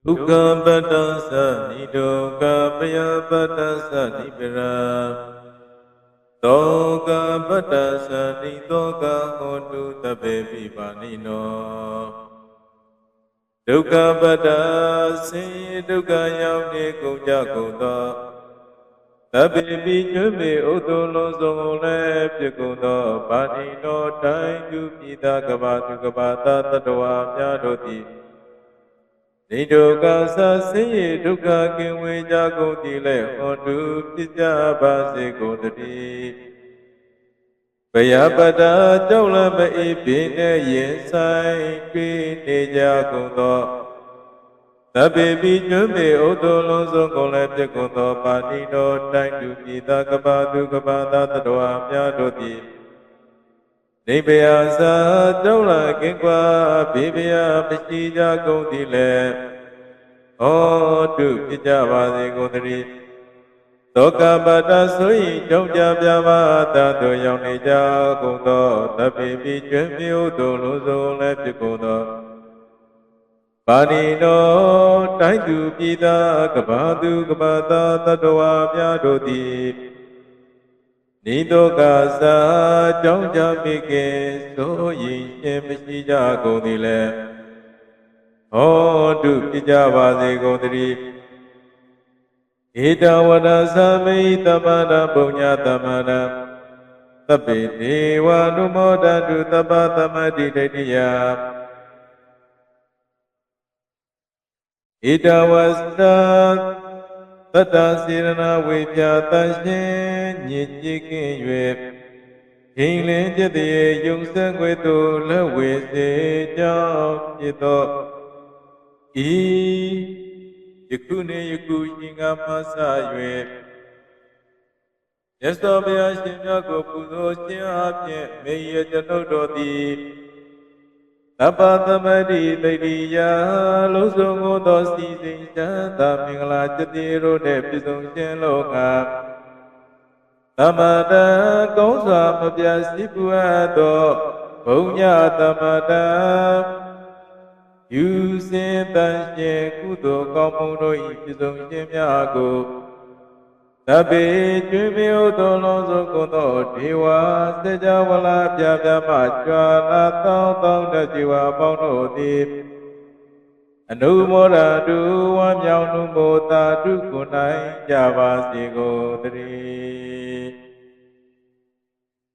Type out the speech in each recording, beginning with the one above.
Dukkha Patasa Nidoka Payapatasa Nipara Doka Patasa Nidoka Hotu Tabe Vipanino Dukkha Patasi Dukkha Yauni Kunja Kunta Tabe Vijume Udolo Zole Pikundo Panino Tayu Pita Kabatu Kabata Tatawa Myadoti Nidoka Sasi Dukkha Kinwe Jagunti Le Hondu Pija Basi Kundri Payapata Chaula Bai Pine Yensai Pine Jagunto Tabe Vijume Udolo Zongole Pikundo Panino Tayu Pita Kabatu Kabata Tatawa Myadoti Nibiyasa Chaula Kingwa Bibia Pishija Gunti Le Hondu Pija Basi Kundri Doka Bata Sui Jongja Pyavata Doyang Nija Kunto Tabe Vijume Udolo Zongole Pikundo Panino Tayu Pita Kabatu Kabata Tatawa Myadoti Nidoka Sa Jongja Mike Soyi Shemshija Kundile Hondu Pija Basi Kundri Ita Wada Sami Tamana Punya Tamana Tabi Dewa Numoda Du Tabatama Didaya Ita Wasta Tata Sirana Vipya Tashin Nyijikin Yue Kinglin Jati Yung Sangwetu Lewe Se Jao Jito Yakune Yaku Shinga Masa Yue Yasobya Shimya Gopuzo Shimya Meya Janodoti Tapatamadi Tadiya Losongo Dosi Sinchanta Mingla Jatiro Nepizong Shenloka Tamada Gongsa Mabya Sipuado Punya Tamada Yusin Tanshe Kudo Kamuno Ipizong Shemyago Tabe Jumio Dolonzo Kono Diwa Sejawala Pyapya Machwa Latao Tong Dajiwa Pauno Dip Anumora Duwa Myao Numota Dukunai Java Sigo Tri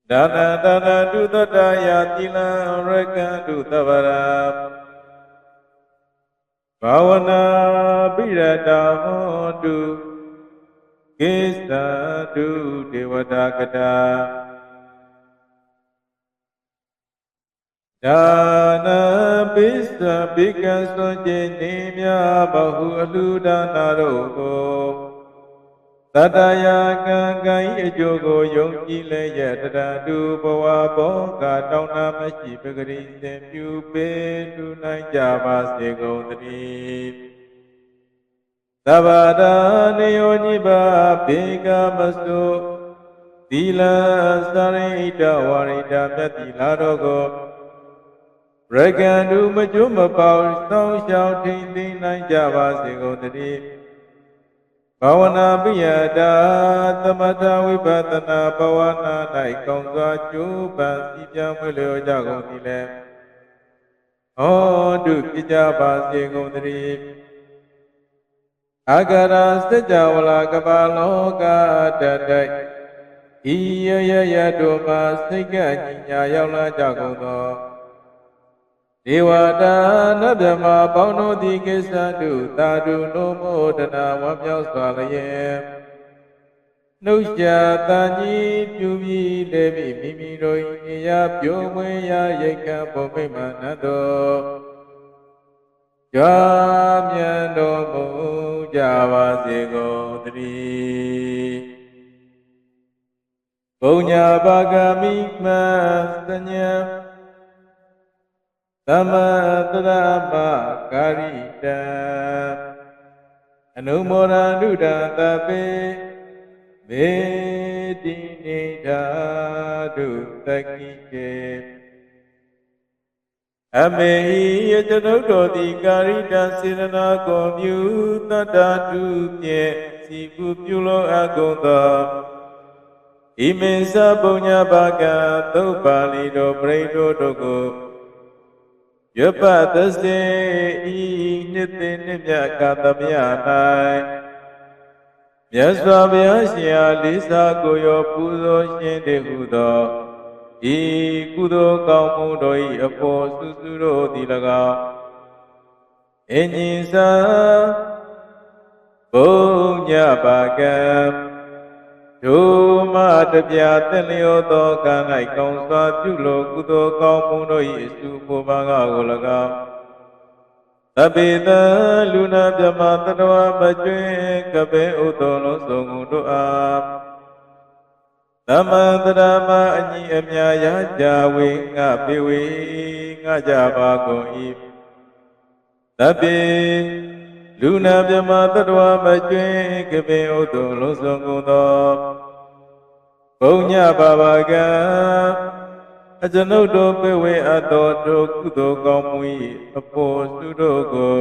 Dana Dana Dudaya Tila Reka Dutavara Bhavana Birata Hondu Kista Du Devadakata Dana Pista Pikaso Jenimya Bahu Aluda Narogo Tadaya Gangai Ejogo Yongki Leya Tadadu Bawa Boga Tauna Mashi Pagari Sempu Pendu Naijava Segondri Tabada Neoniba Pega Maso Tila Sarita Warita Myatila Rogo Regandu Majuma Pau Song Shao Ting Ting Naijava Segondri Bhavana Biyada Tamata Vipatana Bhavana Naikongsa Chupa Sipya Mulyo Jagondile Hondu Pija Basi Kundri Agara Sejawala Kabaloka Dadai Iya Yaduma Sika Nyinya Yaula Jagondo Dewada Nadama Pauno Dikesadu Tadu Nomo Dana Wamyao Swalaye Nusya Tanyi Pyubi Devi Mimiro Iya Pyomwe Ya Yeka Pome Manado Jamya Nomo Java Sego Tri Punya Bhagamikma Sanya Tamadama Karita Anumora Duda Tabe Medinita Du Takike အမေဟိကျွန်ုပ်တို့သည်ကာရိတစေတနာကိုပြုတတ္တတုဖြင့်စီကုပြုလို့အကုန်သောဣမေသပုညဘာကံသုတ်ပါဠိတော်ပရိတို့တို့ကိုယပသစေဤနှစ်သိနှစ်မြတ်ကာသမယ၌မြတ်စွာဘုရားရှင်အားလေးစားကိုရောပူဇော်ရှင်တည်းဟူသောဤကုသိုလ်ကောင်းမှုတို့၏အဖို့စုစုတို့သည်၎င်းအင်ကြီးစာဘုံညပါကံဒုမတပြာသင်လျောသောကံ၌ကောင်းစွာပြုလို့ကုသိုလ်ကောင်းမှုတို့၏အစုဖို့ပါကကို၎င်းသဗ္ဗေတလူနာမြမတတဝမကျွင်းကပေဥသောလုံးစုံကုန်တို့အားသမန္တရာမအညီအမြာရကြဝေငါပေဝေငါကြပါကုန်၏သဗ္ဗေလူနာမြမတတဝမကျွင်းကပေဥသောလုံးစုံကုန်သောဘုံညပါပါကံအကျွန်ုပ်တို့ပေဝေအပ်သောတို့ကုသိုလ်ကောင်းမှု၏အဖို့စုတို့ကို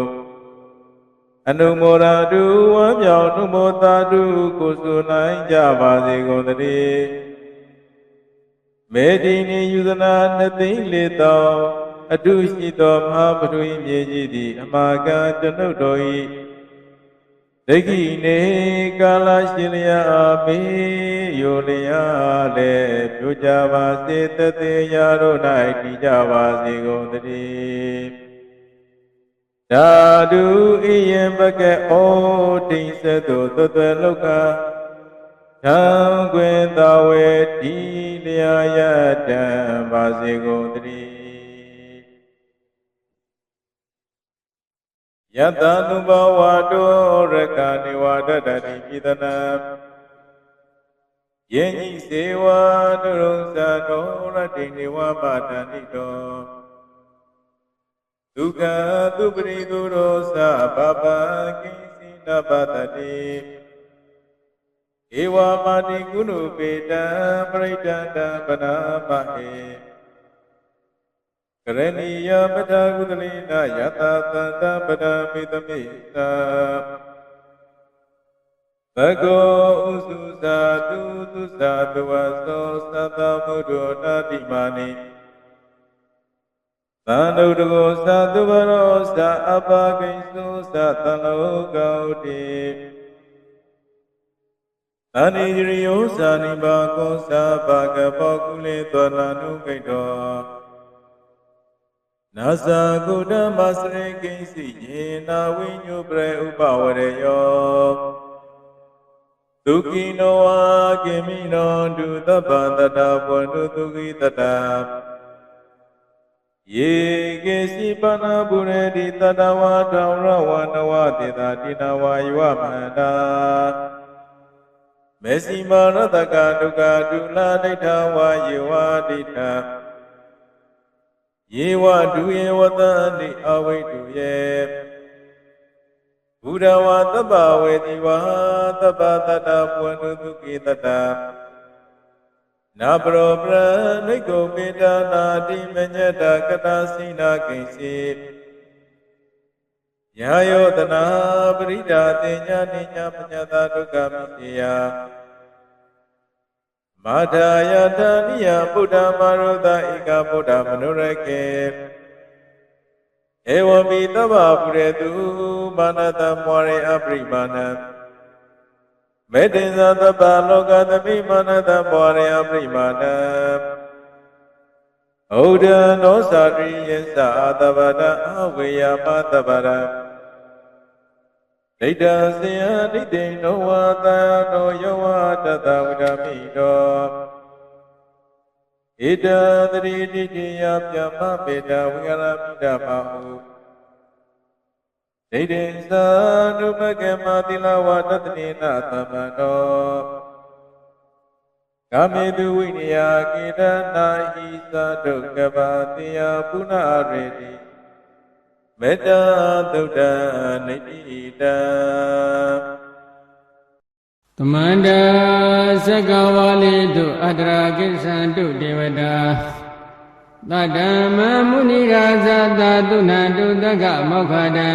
အနုမောဒတုဝမ်းမြောက်နုမောတာတုကိုဆိုနိုင်ကြပါစေကုန်သတည်းမေဒီနိယူဇနာနှစ်သိန်းလေးသောအတုရှိသောမဟာပထဝီမြေကြီးသည်အမာကံကျွန်ုပ်တို့၏ဒိဋ္ဌိနေကာလရှင်လျာမေယိုလျာလည်းပြုကြပါစေတသေးရာတို့၌တည်ကြပါစေကုန်သတည်းဓာတုဣယံပကဩတိစတုသတ္တလောကသံခွင်သာဝေတိလျာယတံပါစေကုန်သတည်းယတနုဘဝတောရကနေဝဒတတိပိတနာယင်ဤစေဝတုရုံသတောရတိနေဝပါတန္တိတောဒုက္ခသူပရိသူရောသဘဘကိစီနပတတိဧဝမာတိကုဏုပေတံပရိဒန္တပနာမဟေကရဏီယပထကုသလိနာယတသန္တပဒမိတမိသာဘဂောဥစုသာတုသုသာတဝသောသတ္တမုဒ္ဒောတာတိမာနိသံဒုတကောသာတဝရောသာအပကိဉ္စုသာတလောကောတိသန္တိရိယောသာနိဘာကောသာဘာဂဘောကုလေသောနာနုကိတောနာသကုတ္တမစရိကိဉ္စီယေနာဝိညုပရေဥပဝရေယောဒုက္ခိနောဝါကိမိနောဒုသဗ္ဗတတဘဝတုဒုက္ခိတတယေကေစီပနာပုရေတိတတဝါတောရဝနဝတေတာတိနာဝါယဝမန္တာမေစီမာရတကဒုက္ခဒုလာဒိဋ္ဌဝါယေဝဒိဋ္ဌယေဝဒုယေဝတန္တိအဝိတုယေဘုဒ္ဓဝါသဗ္ဗဝေတိဝါသဗ္ဗတတဘဝတုဒုက္ခိတတနာပရောပရနိဂုပေတနာတိမညတကတစိနာကိဉ္စီယာယောတနာပရိဒါတေညာနိညာပညတာဒုက္ခမိစေယမာထာယထာနိယဗုဒ္ဓမာရုဒဧကဗုဒ္ဓမနုရကေဧဝမိသဗ္ဗပုရေတုမာနတမွာရေအပရိမာဏံမေတ္တင်္ဇသဗ္ဗလောကသမိမာနတမွာရေအပရိမာဏံဩဒံသောသာရိယသသဗ္ဗတအဝေယမသဗ္ဗရဒိဋ္ဌစေယဒိဋ္ဌိနောဝတံနောယောဝတတဝိဓမိတောဣတံသတိတိတိယပြမပေတဝိကရမိတမဟုဒိဋ္ဌိသာနုပကေမတိလဝတတတိနာသမန္တောကာမေတုဝိနယကေတနာဟိသဒုက္ခပါတိယပုဏ္ဏရေတိမေတ္တာသုဒ္ဓနိတိတံသမန္တာသက္ကဝါလိတုအတ္တရာကိစ္ဆန္တုဒေဝတာ သတ္တမမုနိရာဇသာတုဏတုတက္ကမောက္ခတံ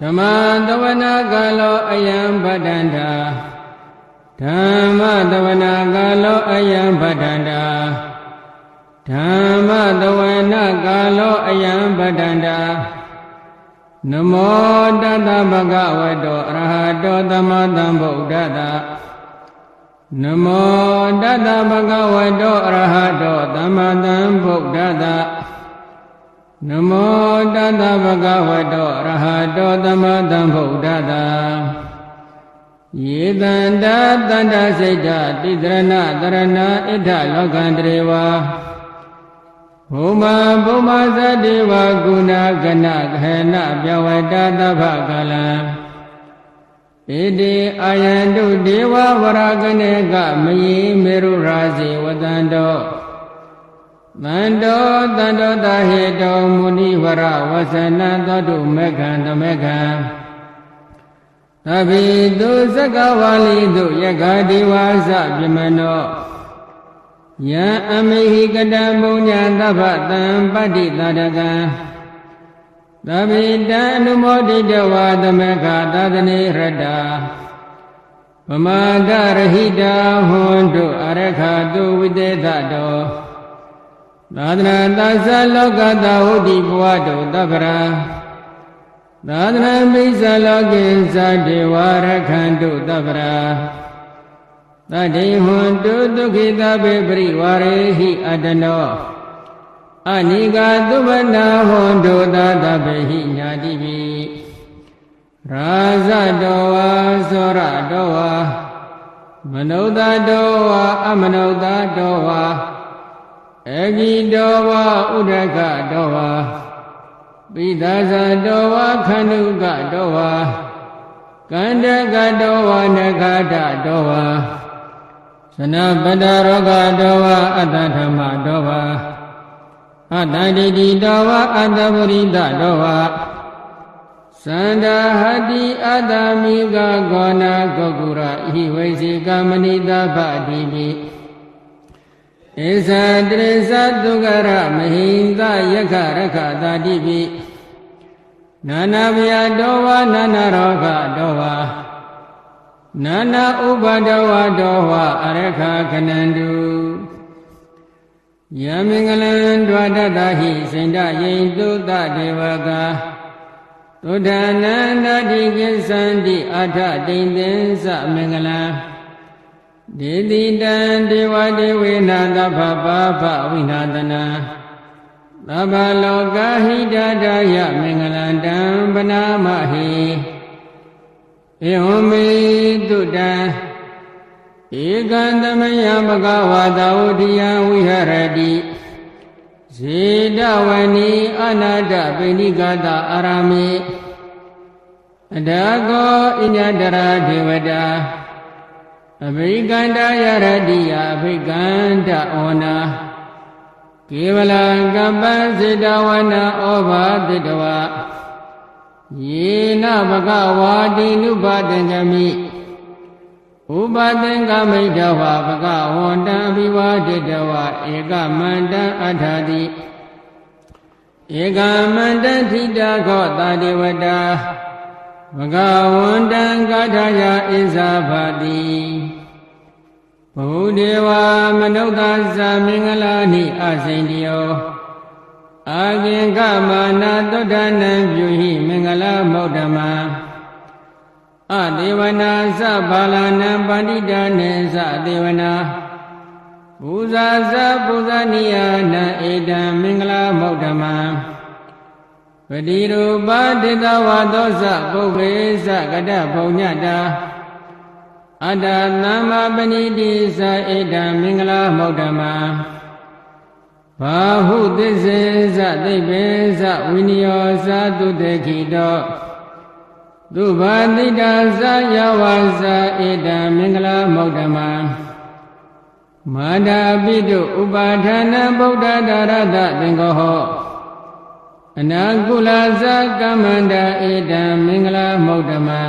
ဓမ္မတဝနာကာလောအယံဗဒ္ဒန္တာဓမ္မတဝနာကာလောအယံဗဒ္ဒန္တာဓမ္မတဝနာကာလောအယံဗဒ္ဒန္တာနမောတတဗုဒ္ဓဝတ္တောအရဟတောသမ္မာသမ္ဗုဒ္ဓတ္တနမောတတဗုဒ္ဓဝတ္တောအရဟတောသမ္မာသမ္ဗုဒ္ဓတ္တနမောတတဗုဒ္ဓဝတ္တောအရဟတောသမ္မာသမ္ဗုဒ္ဓတ္တယေတန္တတန္တစိတ်တတိတရဏတရဏဣဋ္ဌလောကံတရေဝဘုမဘုမသတ္တေဝကုဏကနခေနပြဝတ္တသဗ္ဗကာလံဣတိအာယန္တုဒေဝဝရကနေကမယိမေရုရာဇေဝတန္တောတန္တောတန္တောတဟေတောမုနိဝရဝဆနသောတုမေခံတမေခံသဗ္ဗေတုသက္ကဝါလိတုယက္ခဒေဝသပြမနောယံအမေဟိကတံဘုံညာသဗ္ဗတံပတ္တိသာရကံသဗ္ဗေတံအနုမောဒိတဝါသမေခသာသနေရတ္တာပမာဒရဟိတာဟွန်တုအရခတုဝိတေသတောသာသနာသသလောကတဝုတိဘဝတုသဗ္ဗရာသာသနာပိစ္ဆလောကိသတေဝရခန္တုသဗ္ဗရာသတ္တိဟွန်တုဒုက္ခိတပေပရိဝရေဟိအတနောအနိကာသုဗနာဟွန်တုသာတပေဟိညာတိပိရာဇတောဝါသောရတောဝါမနုဿတောဝါအမနုဿတောဝါအဂိတောဝါဥဒကတောဝါပိသဇတောဝါခန္ဓုကတောဝါကန္တကတောဝါနဂဒတောဝါသနပတ္တရောဂတောဝါအတ္တဓမ္မတောဝါအတ္တဒိဋ္ဌိတောဝါအတ္တပရိဒတောဝါသန္တာဟတိအတ္တမိကဂောနာဂုကုရဣဝိစေကမဏိတဗ္ဗတိပိဧသတရိသသုကရမဟိန္ဒယက္ခရခသာတိပိနာနာဗျာတောဝါနာနာရောဂတောဝါနာနာဥပါဒဝါတောဝါအရခခဏန္တုယမင်္ဂလံဒွါဒတဟိစိန္ဒယိတုတဒေဝကသုဒ္ဓနန္တတိကိသန္တိအထတိန်သင်္သမင်္ဂလံဒေတိတံဒေဝဒေဝေနသဗ္ဗပါပဝိနာတနာသဗ္ဗလောကဟိတတယမင်္ဂလံတံပနာမဟိဧဝမေတုတံဧကံသမယဘဂဝါတာဝတိယဝိဟရတိဇေတဝနီအနာတပိဏိကတာအာရမေအဒါကောဣညတရာဒေဝတာအဘိကန္တယရတိယအဘိကန္တဩနာကေဝလကပ္ပစေတဝနာဩဘာတိတဝယေနဘဂဝါတိနုပါတံဂမိဥပါသင်္ကမိတဝါဘဂဝန္တံအဘိဝါဒိတဝါဧကမန္တံအထာတိဧကမန္တံထိတာခောတာဒေဝတာဘဂဝန္တံကာထာယဣဇာဖတိဘုဒေဝမနုဿသမင်္ဂလာနိအစိန္တယောအာကင်္ခမာနာသုဒ္ဓနံပြုဟိမင်္ဂလာမௌဓမံအဒေဝနာသဘာလနံပဏိတာနေသဒေဝနာပူဇာသပူဇာနိယနာဧတံမင်္ဂလာမௌဓမံပတိရူပဒေတဝါသောသပုဗ္ဗေသကတဘုံညတာအတ္တသမ္မာပဏိတိသဧတံမင်္ဂလာမௌဓမံဘာဟုသစ္စေသသိဗ္ဗေသဝိနယောသတုတေခိတောသုဘာတိတာသယဝါသဧတံမင်္ဂလာမௌဓမံမာဒာပိတုဥပါဌာနဗုဒ္ဓဒါရတသင်္ကောဟောအနာကုလသကမ္မန္တာဧတံမင်္ဂလာမௌဓမံ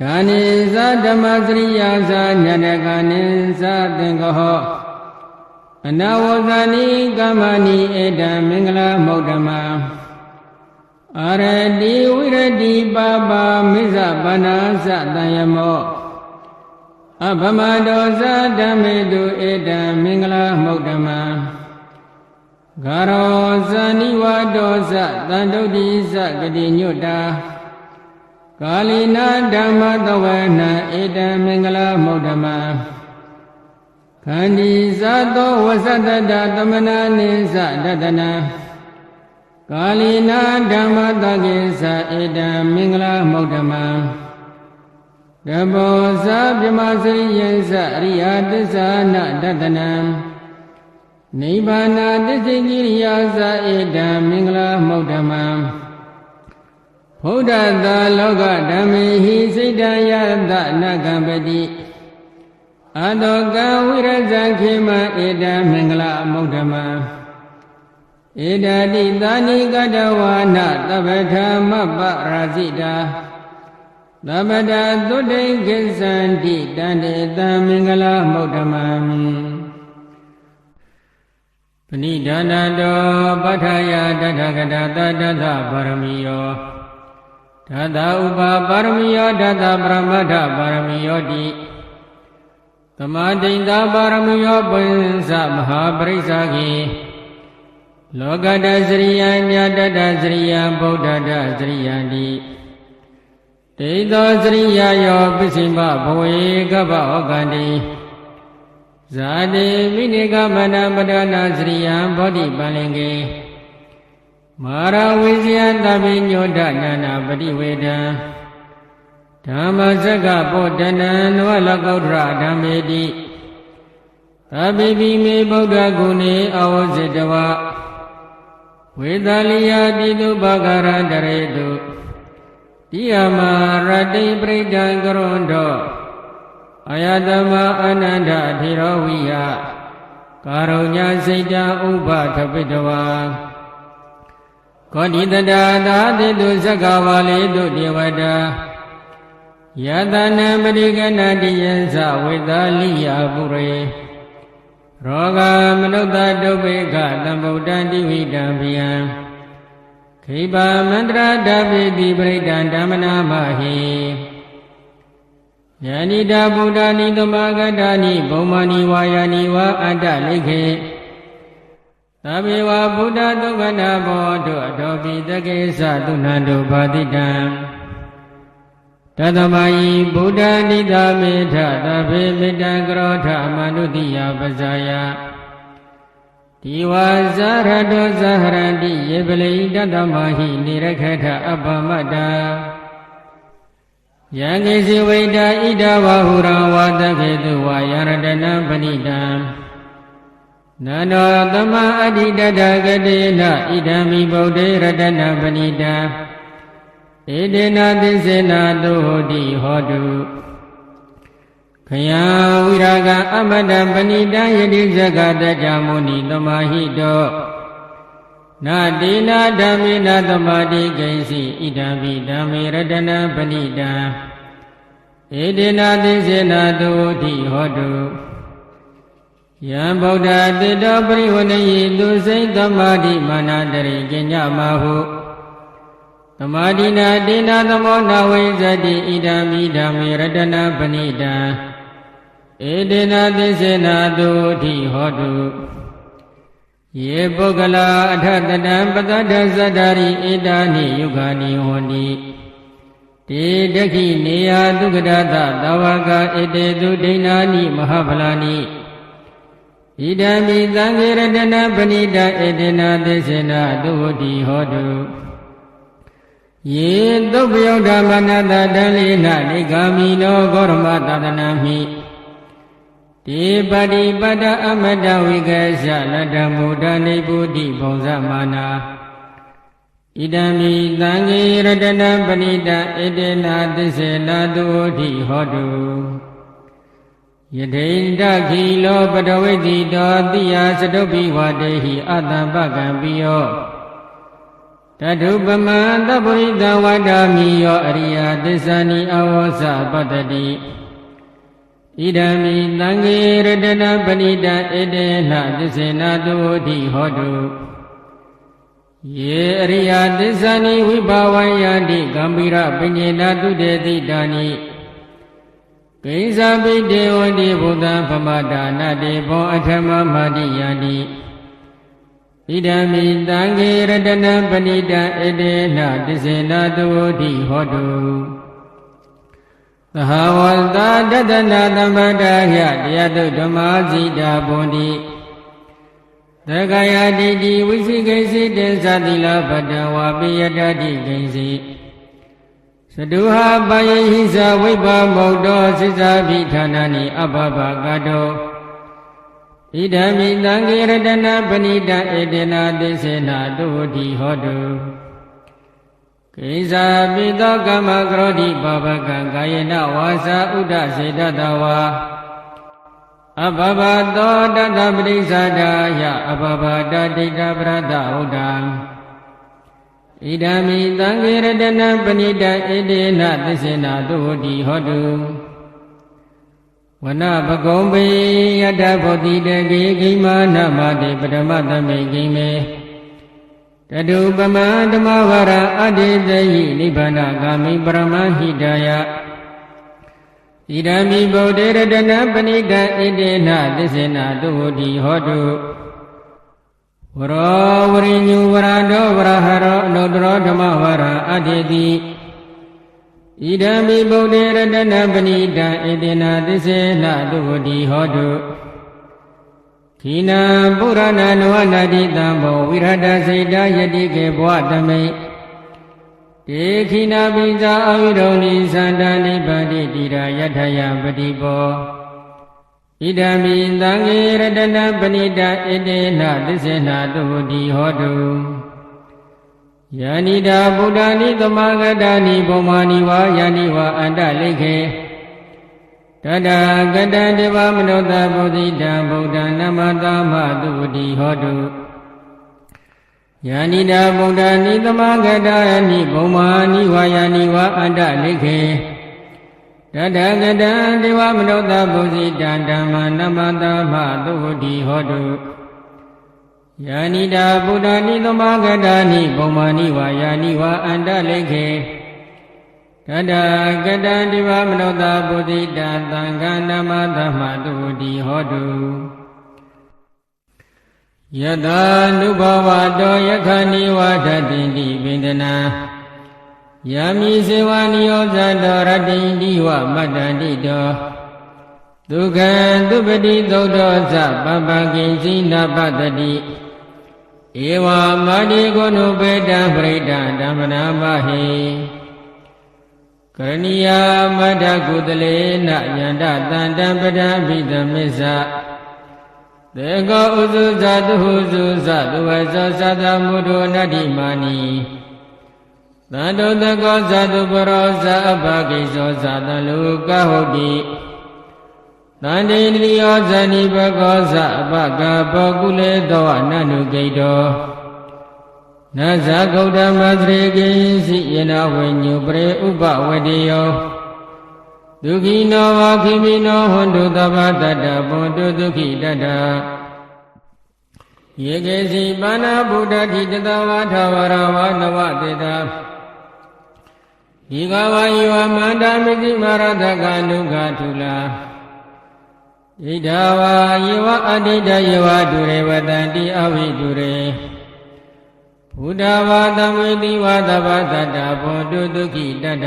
ဒါနိသဓမ္မစရိယာသညတကနိသသင်္ကောဟော နာဝဇာနိကမ္မနိဧတံမင်္ဂလာမௌဓမံအာရတိဝိရတိပါပါမိစ္ဆဘာနာသတံယမောအဘမဒောဇဓမ္မေတုဧတံမင်္ဂလာမௌဓမံဂရောဇာနိဝဒောဇတံတုတိဇဂတိညုတာကာလိနာဓမ္မတဝနံဧတံမင်္ဂလာမௌဓမံခန္ဒီဇသောဝသတ္တသမနာနိသဒတနာကာလိနာဓမ္မတကိသဧတံမင်္ဂလာမௌဓမံတဘောဇဗြဟ္မစရိယံသအရိယသစ္စာနဒတနံနိဗ္ဗာနတစ္ဆိကိရိယာသဧတံမင်္ဂလာမௌဓမံဘုဒ္ဓသာလောကဓမ္မေဟိစိတ္တယတနကံပတိအတောကဝိရဇံခေမဧတံမင်္ဂလာမௌဓမံဧတတိသာနိကတဝါနသဗ္ဗထာမပ္ပရာဇိတာသဗ္ဗတာသုတိကိသန္တိတန္တေတံမင်္ဂလာမௌဓမံပဏိဒါနတောပဋ္ဌာယတထဂတသတ္တသပါရမီယောဓာတဥပပါရမီယောဓာတပရမတ္ထပါရမီယောတိသမာဓိတာပါရမီယောပိဉ္စမဟာပရိစ္ဆာကိလောကတစရိယညတတစရိယဗုဒ္ဓတစရိယတိတေသောစရိယယောပစ္စိမဘဝေကပ္ပဩကန္တိဇာတိမိနိကမနပဒနာစရိယံဘောဓိပန္လင်ကေမာရဝိဇယသဗ္ဗညုဒနာနာပတိဝေဒံဓမ္မစကပောတနံနဝလကုဋ္ဌရဓမ္မေတိသဗ္ဗိမေဗုဒ္ဓဂုဏေအဝဇိတဝဝေသလိယတိတုပဂရတရေတုတိယမရတိပရိဒံကရွန်တောအာယတမအာနန္ဒထေရဝိယကာရုညစိတ်တံဥပထပိတဝါကောတိတတသာတိတုသက္ကဝါလေတုဒေဝတာယတနာပရိကဏတိယံသဝေသလိယပုရေရောဂမနုဿတုပိကသံဗုဒ္ဓံတိဝိတံဘိယံခိဗာမန္တရာဓပိတိပရိဒံဓမ္မနာမဟိယန္တိတာဗုဒ္ဓနိသမဂတ္တာနိဘုံမာနိဝါယာနိဝါအတ္တလိခေသဗ္ဗေဝဗုဒ္ဓသုခနာဘောတုအတောပိတကေသသုဏန္တုဘာတိတံတသမယိဗုဒ္ဓနိသမေထသဗ္ဗေမေတ္တံကရောထမနုတိယပဇာယဒီဝါဇာရတောဇာဟရန္တိယေပလိတသမဟိနိရခထအပ္ပမတ္တာယံကိစီဝိတာဣဒဝဟုရံဝါတခေတုဝါယရတနံပဏိတံနန္တောသမအဋ္ဌိတတဂတေနဣဒံမိဗုဒ္ဓေရတနံပဏိတံဧတေနသစ္စေနာတုဟောတိဟောတုခယံဝိရာဂအမတပဏိတံယတိဇဂတကြမုနိသမာဟိတောနာတေနာဓမ္မေနသမာတိကိဉ္စီဣဒံပိဓမ္မေရတနံပဏိတံဧတေနသစ္စေနာတုတိဟောတုယံဗုဒ္ဓတေတောပရိဝဏယိသူစိတ်သမာဓိမာနတရိကိညမဟုသမာဓိနာတေနာသမောနာဝိဇတိဣဒံပိဓမ္မေရတနံပဏိတံဧတေနသစ္စေနာတုတိဟောတုယေပုဂ္ဂလာအထတတံပတ္တသဇ္ဇာရိဧတာနိယုဂာနိဟောတိတေဒခိနေယဒုက္ခဒသသဝကဧတေသူဒိဏာနိမဟာဖလာနိဣဒံမိသံဃေရတနာပဏိတဧတေနသစ္စေနာသုဝတိဟောတုယေသုပယောဓမ္မနတတံလိနနိဂာမိနောဂောရမသတနာမိတေပတိပတ္တအမတဝိကေသလတ္တမုဒ္ဒနိဗ္ဗုတိဘုံဇမာနာဣဒံမိသံဃေရတနာပဏိတဧတေနသစ္စေနာသုဝတိဟောတုယဒိန္ဒခိလောပတဝိတိတောတိယသတုပိဝတေဟိအတံပကံပိယောတထုပမံသဗ္ဗရိတဝတ္တာမိယောအရိယသစ္စာနိအဝောစပတ္တိဣ မိသံဃေရတနာပဏိတဧတေနသစ္စေနာတုတိဟောတုယေအရိယသစ္စာနိဝိဘာဝယတိဂမ္ဗီရပညေနာတုတေတိတာနိကိဉ္စာပိတေဝတိဘုဒ္ဓဗမတာနာတေဘောအထမမာတိယတိဣဒံမိသံဃေရတနာပဏိတဧတေနသစ္စေနာတုတိဟောတုသဟဝတ္တတတနာသမ္ပတ္တာယတရားတုဓမ္မာဇိတာဘွန်တိသက္ကာယတိတိဝိသိကိစီတေသတိလပတ္တဝါပိယတတိကိစီသတုဟာပယဟိသဝိပ္ပမုတ်တောစိစ္ဆာပိဌာနာနိအဘဘကတောဣဒံမိသံဃေရတနာပဏိတဧတေနသစ္စေနာတုတိဟောတုကိဉ္စာပိသောကမ္မကရောတိပါပကံကာယေနဝါစာဥဒ္ဒစေတတဝါအဘဘသောတတပရိစ္ဆာဒာယအဘဘတတိတပရဒဟုတံဣဒံမိသံဃေရတနာပဏိတဧတေနသစ္စေနာတုတိဟောတုဝနပကုံပေယတဗုဒ္ဓိတကေဂိမာနမတေပရမသမေဂိမေတတုပမဓမ္မဝရအတ္တိတယိနိဗ္ဗာနဂာမိပရမဟိတယဣဒံမိဗုဒ္ဓေရတနာပဏိတဧတေနသစ္စေနာတုတိဟောတုဝရောဝရိညုဝရတောဝရဟရောအနုတ္တရောဓမ္မဝရအတ္တိတိဣဒံမိဗုဒ္ဓေရတနာပဏိတဧတေနသစ္စေနာတုတိဟောတုခိနာပုရဏနဝနာတိတံဘောဝိရဒစေတယတိကေဘဝတမိတ်တေခိနာပိဇာအဝိရုံနိသန္တာနိဗ္ဗာတိတိရာယထယပတိဘောဣဒံမိသံဃေရတနာပဏိတဧတေနသစ္စေနာတုတိဟောတုယာနိတာဗုဒ္ဓာနိသမဂတာနိဘုံမာနိဝါယာနိဝါအန္တလိခေတတကတံတေဝမနောတဗုဒ္ဓိတံဗုဒ္ဓနမတာမတုတိဟောတုယာနိတာဗုဒ္ဓာနိသမဂတာနိဘုံမာနိဝါယာနိဝါအန္တလိခေတတကတံတေဝမနောတဗုဒ္ဓိတံဓမ္မနမတာမတုတိဟောတုယာနိတာဗုဒ္ဓာနိသမဂတာနိဘုံမာနိဝါယာနိဝါအန္တလိခေတတကတံတိဝမနောတဗုဒ္ဓိတံသံဃာနမသမတုတိဟောတုယတာနုဘဝတောယခဏိဝဒတိတိဗိန္ဒနာယမိစေဝနိယောဇတောရတိတိဝမတ္တန္တိတောဒုက္ခံသူပတိသုတ်တောသပပကိဉ္စီနပတ္တိဧဝမာတိကိုနုပေတံပရိဒံဓမ္မနာမဟိကရဏီယမတ္တကုတလေနယန္တတန္တံပဒံဘိသမစ္ဆသေကောဥစုဇတုဟုစုဇတုဝေဇောသတ္တမုဒ္ဓနတ္တိမာနိသန္တုတကောဇတုပရောဇအဘဂိဇောဇတလူကဟုတ်တိသန္တိတိယောဇဏိဘကောဇအဘဂဘောကုလေသောအနန္နုဂိတောနဇဂௌတမသရေကိစီယနာဝိညုပရေဥပဝတိယောဒုက္ခိနောဝခိမိနောဟွန္တုသဗ္ဗတတ္တဘွန်တုဒုက္ခိတတ္တယေကေစီပါဏဗုဒ္ဓတိတတဝါထဝရဝနဝတေတာဒီကဝါယဝမန္တမိတိမရတကနုခထုလာဣဒဝါယေဝအဋ္ဌိတယေဝတုရေဝတံတိအဝိတုရေဘုဒ္ဓဝါသမေတိဝါသဗ္ဗတတ္တဘွန်တုဒုက္ခိတတ္တ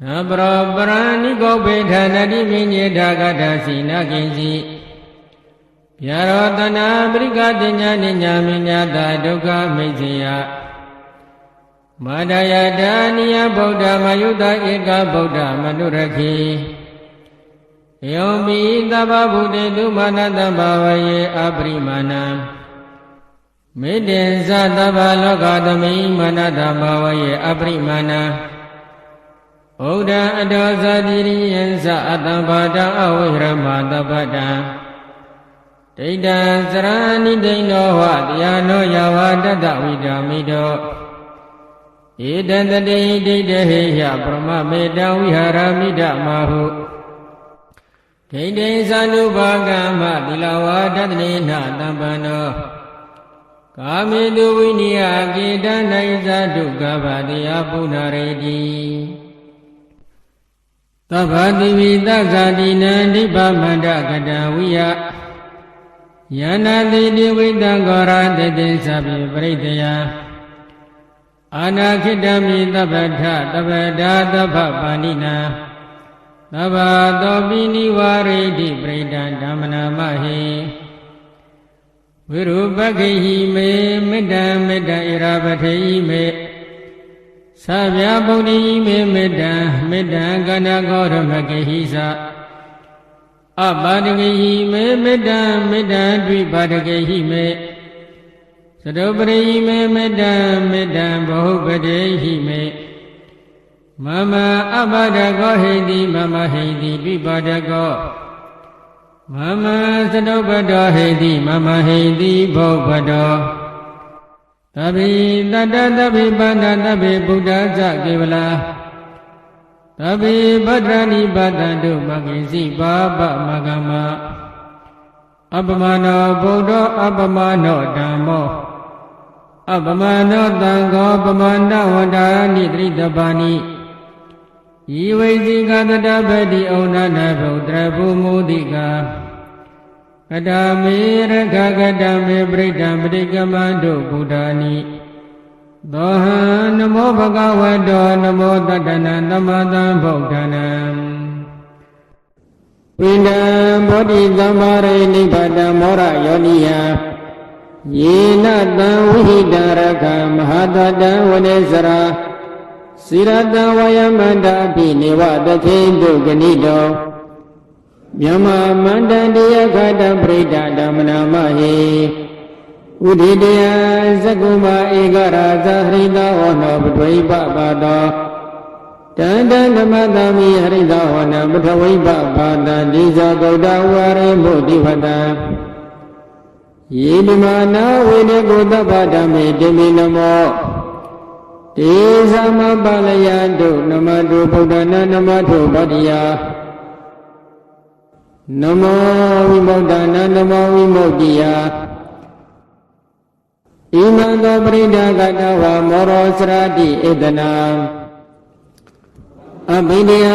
နပရောပရဏိကောပေဌာနတိမိညေထာဂတစီနကိဉ္စီဗျာရောတနာပရိကတညာနိညာမိညာတာဒုက္ခမိစ္ဆေယမတယတာနိယဗုဒ္ဓမယုတဧကဗုဒ္ဓမနုရခိယောမိသဗ္ဗဗုတေတုမာနတံဘာဝယေအပရိမာဏံမေတ္တေသသဗ္ဗလောကသမိမာနတံဘာဝယေအပရိမာဏံဩဒံအတောဇာတိရိယံသအတံဘာတံအဝိရမသဗ္ဗတံဒိဋ္ဌံစရဏိဒိဏောဝတရားနောယဝတတဝိဒာမိတောဧတံတတိဒိဋ္ဌဟေယပရမမေတံဝိဟာရမိဒမဟု ဒိဋ္ဌိသနုဘာကမ္မသီလဝါဒတနေနတမ္ပန္နောကာမေတုဝိနိယကေတနိုင်ဇာတုကဗ္ဗတိယပုဏ္ဏရေတိသဗ္ဗတိဝိသဇာတိနံဒိဗ္ဗမန္တကတဝိယယန္နာတိတိဝိတံဂောရတေတိသဗ္ဗေပရိတယအာနာခိတမိသဗ္ဗထသဗ္ဗဒါသဗ္ဗပါဏိနာသဗ္ဗသောပိနိဝရိတိပရိဒံဓမ္မနာမဟိဝိရုပခိဟိမေမေတ္တံမေတ္တဣရာပထေဟိမေသဗ္ဗယဗုဒ္ဓိမေမေတ္တံမေတ္တံကဏဂောရမကေဟိသအပါဒကေဟိမေမေတ္တံမေတ္တံဒွိပါဒကေဟိမေသတုပရိဟိမေမေတ္တံမေတ္တံဘဟုပတေဟိမေမမအပါဒကောဟိတိမမဟိတိဒွိပါဒကောမမသတုပတောဟိတိမမဟိတိဘောပတောသဗ္ဗိတတ္တသဗ္ဗိပါဏသဗ္ဗေဗုဒ္ဓဇကေဝလာသဗ္ဗေဗဒ္ဓာနိပါတံတုမဂ္ဂိစီပါပမဂ္ဂမအပမနောဗုဒ္ဓအပမနောဓမ္မောအပမနောသံဃောပမန္တဝန္တာနိတရိတပါဏိဤဝိဇိကတတပတိဩနနဗုဒ္ဓဘုမုဒိကာကတမေရခကတမေပရိဒံပရိကမန္တုဘုဒ္ဓာနိသောဟံနမောဘဂဝတောနမောတတ္တနံသမတံဗုဒ္ဓနာဝိနံဘောဓိသမ္မာရိနိဗ္ဗာတမောရယောနိယယေနတံဝိဟိတရခမဟာတတံဝနေစရာစိရတံဝယမန္တအပိနေဝတခေတုဂဏိတောမြမမန္တန္တယခတပရိဒဓမ္မနာမဟိဥဒိတယသကုမဧကရာဇဟရိတဟောနောပထဝိပပါတောတန္တဓမ္မသမိဟရိတဟောနောပထဝိပပါတံဒီဇဂௌတဝရေမုတိဝတံယေဓမ္မနာဝေနေကုသဗ္ဗဓမ္မေတိမိနမောတေသမပါလယတုနမတုဗုဒ္ဓနာနမတုဗတ္တိယနမောဝိမု ဒ္ဒနာနမောဝိမု ക്തി ယဣမံသောပရိဒကတဝမောရောစရတိဧတနာအဘိဓိယ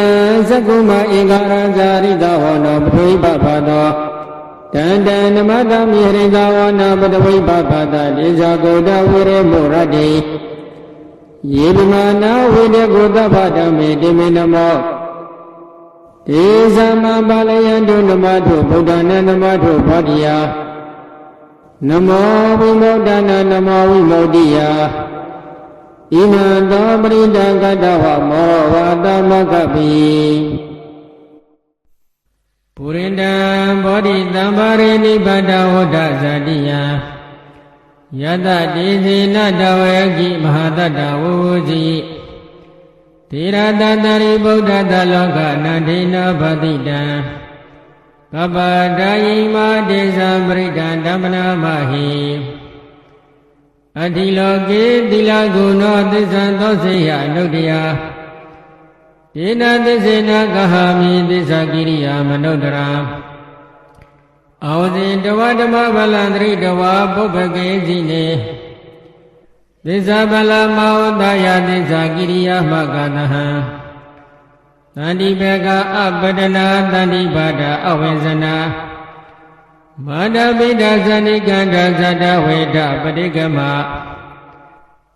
သကုမဧကရာဇာရိတဟောနောပထဝိပပါတောတန္တနမတမိဟရိတဝနာပထဝိပပါတဒေဇဂௌတဝိရေမောရတိယေဗမနာဝိတေကုသဗ္ဗဓမ္မေတိမေနမောဒေသမပါလယံတုနမတုဗုဒ္ဓနာနမတုဗတ္တိယနမောဝိမု ဒ္ဒနာနမောဝိမု ക്തി ယဣမံသောပရိဒကတဝမောဝါတမကပိပုရိန္ဒံဘောဓိသမ္ပါရိနိဗ္ဗာဒဝဒ္ဒဇာတိယယတတိစေနတဝေကိမဟာတတဝုဇိသေရတတရိဗုဒ္ဓတလောကနန္ဒေနဗတိတံကပ္ပဒါယိမာဒေသပရိဒံဓမ္မနာမဟိအတိလောကေတိလဂုဏောသစ္ဆံသောစေယအနုတ္တယဒေနသစ္စေနကဟာမိသစ္စာကိရိယာမနုဿရာအာဝဇိတဝဓမ္မဗလံတရိတဝပုပ္ပကေစီနေသစ္စာဗလမောတယသစ္စာကိရိယာမကနဟံတန္တိဘေကအပဒနာတန္တိပါဒအဝိဇ္ဇနာမာဒပိဒဇဏိကန္ဓဇတဝေဒပတိကမ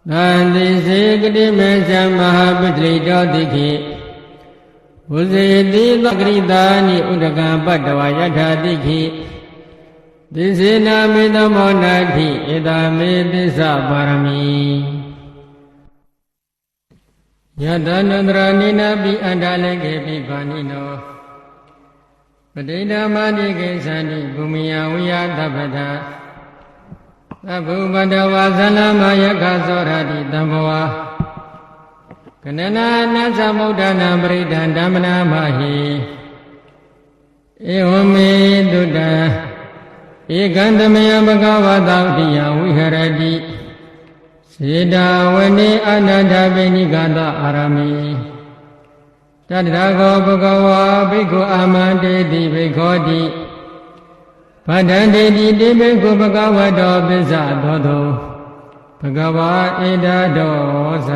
သန္တိစေကတိမေသမဟာပတိတောတိခိဝုဇေတိသကရိတာနိဥဒကံပတ္တဝယထာတိခိသစ္စေနာမေတ္တမောနာတိဧတာမေသစ္စာပါရမီယတနန္တရာနိနာပိအန္တလေကေပိပါဏိနောပဋိဒမတိကေသန္တိဘူမိယဝိယသဗ္ဗတာသဗ္ဗုပတဝါဇလမယခသောရတိတံဘဝကနနာနသမုဒ္ဒနာပရိဒံဓမ္မနာမဟိဧဝမေတုတံဧကံတမယဘဂဝတောတိယဝိဟရတိစေတဝနေအနန္တပိဏိကတအာရမေ တတရာဂောဘဂဝါဘိက္ခုအာမန္တေတိဘိက္ခောတိဗဒ္ဒန္တေတိတိဘိက္ခုဘဂဝတောပစ္စသောတောဘဂဝါဧတတောသ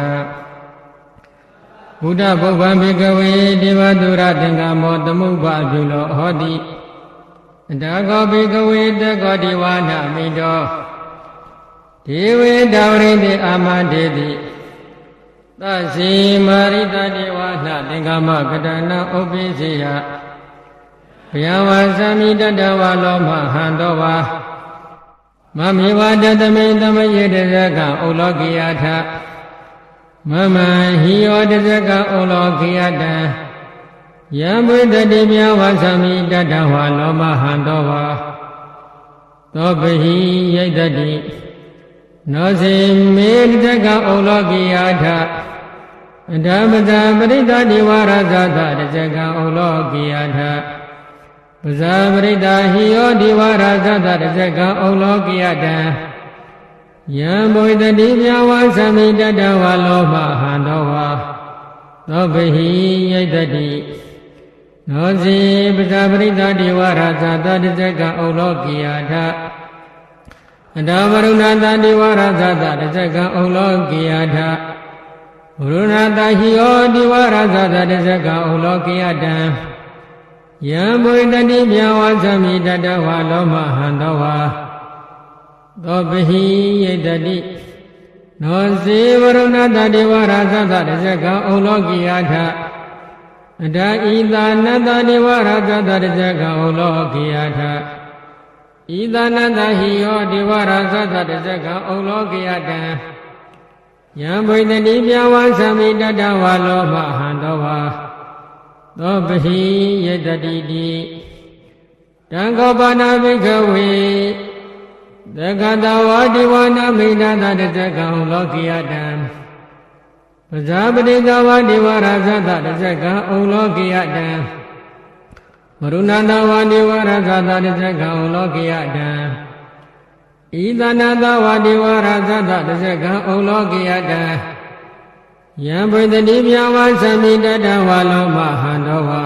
ဘုဒ္ဓဘုဗ္ဗံဘိကဝေဒေဝတုရသင်္ကမောသမုပ္ပါပြုလောဟောတိအတကောဘိကဝေတကောဒီဝါနမိတောဒေဝေတဝရိတိအာမတေတိသစီမာရိတဒေဝနာသင်္ကမကတနာဥပ္ပိစေယဘယဝါသမိတတဝါလောမဟံတောဝါမမေဝတတမေတမယေတဇကဩလောကိယထမမဟိယောတဇကဩလောကိယတံယံဘုဒ္ဓတိမြဝါသမိတတဝါလောမဟံတောဝါသောပဟိယိတတိနောစေမေတဇကဩလောကိယထအဓမ္မဇာပရိသတိဝါရဇာသတဇကဩလောကိယထပဇာပရိဒါဟိယောဒီဝါရဇတတဇကံဩလောကိယတံယံဘုဒ္ဓတိမြဝါသမိတတဝါလောမဟံတောဝါသောပဟိယိတတိနောစီပဇာပရိဒါဒီဝါရဇတတဇကံဩလောကိယထအတဝရုဏတဒီဝါရဇတတဇကံဩလောကိယထဝရုဏတဟိယောဒီဝါရဇတတဇကံဩလောကိယတံယံဘုဒ္ဓတိမြဝါသမိတတဝါလောမဟံတောဝါသောပဟိယိတတိနောစေဝရုဏတတေဝရသသတဇကံဩလောကိယထအတဣသာနတတေဝရသသတဇကံဩလောကိယထဣသာနတဟိယောတေဝရသသတဇကံဩလောကိယတံယံဘုဒ္ဓတိမြဝါသမိတတဝါလောမဟံတောဝါသောပဟိယတတိတိတံခောပါဏဘိကဝေသက္ကတဝါဒီဝနာမိနာသတဇကံလောကိယတံပဇာပတိတဝါဒီဝရဇသတဇကံဩလောကိယတံမရုဏတဝါဒီဝရဇသတဇကံဩလောကိယတံဣသနာတဝါဒီဝရဇသတဇကံဩလောကိယတံယံဘုဒ္ဓတိမြဝါသမိတတဝါလောမဟံတောဝါ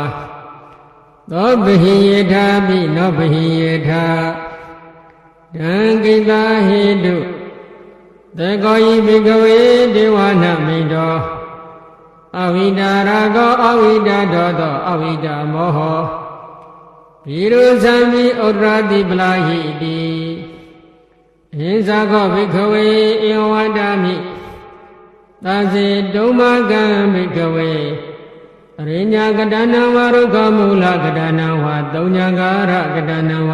သောပဟိယေထာပိနောပဟိယေထာတံကိတာဟိတုသကောယိဘိကဝေဒေဝနာမိတောအဝိဒါရာကောအဝိဒါဒောသောအဝိဒါမောဟောဘိရုသံမိဥဒ္ဒရာတိပလာဟိတိဟိဇာကောဘိကဝေဧဝဝန္တာမိသာစေဒုမကံဘိကဝေအရိညာကတနာဝရုခမူလကတနာဝသုံးညာကာရကတနာဝ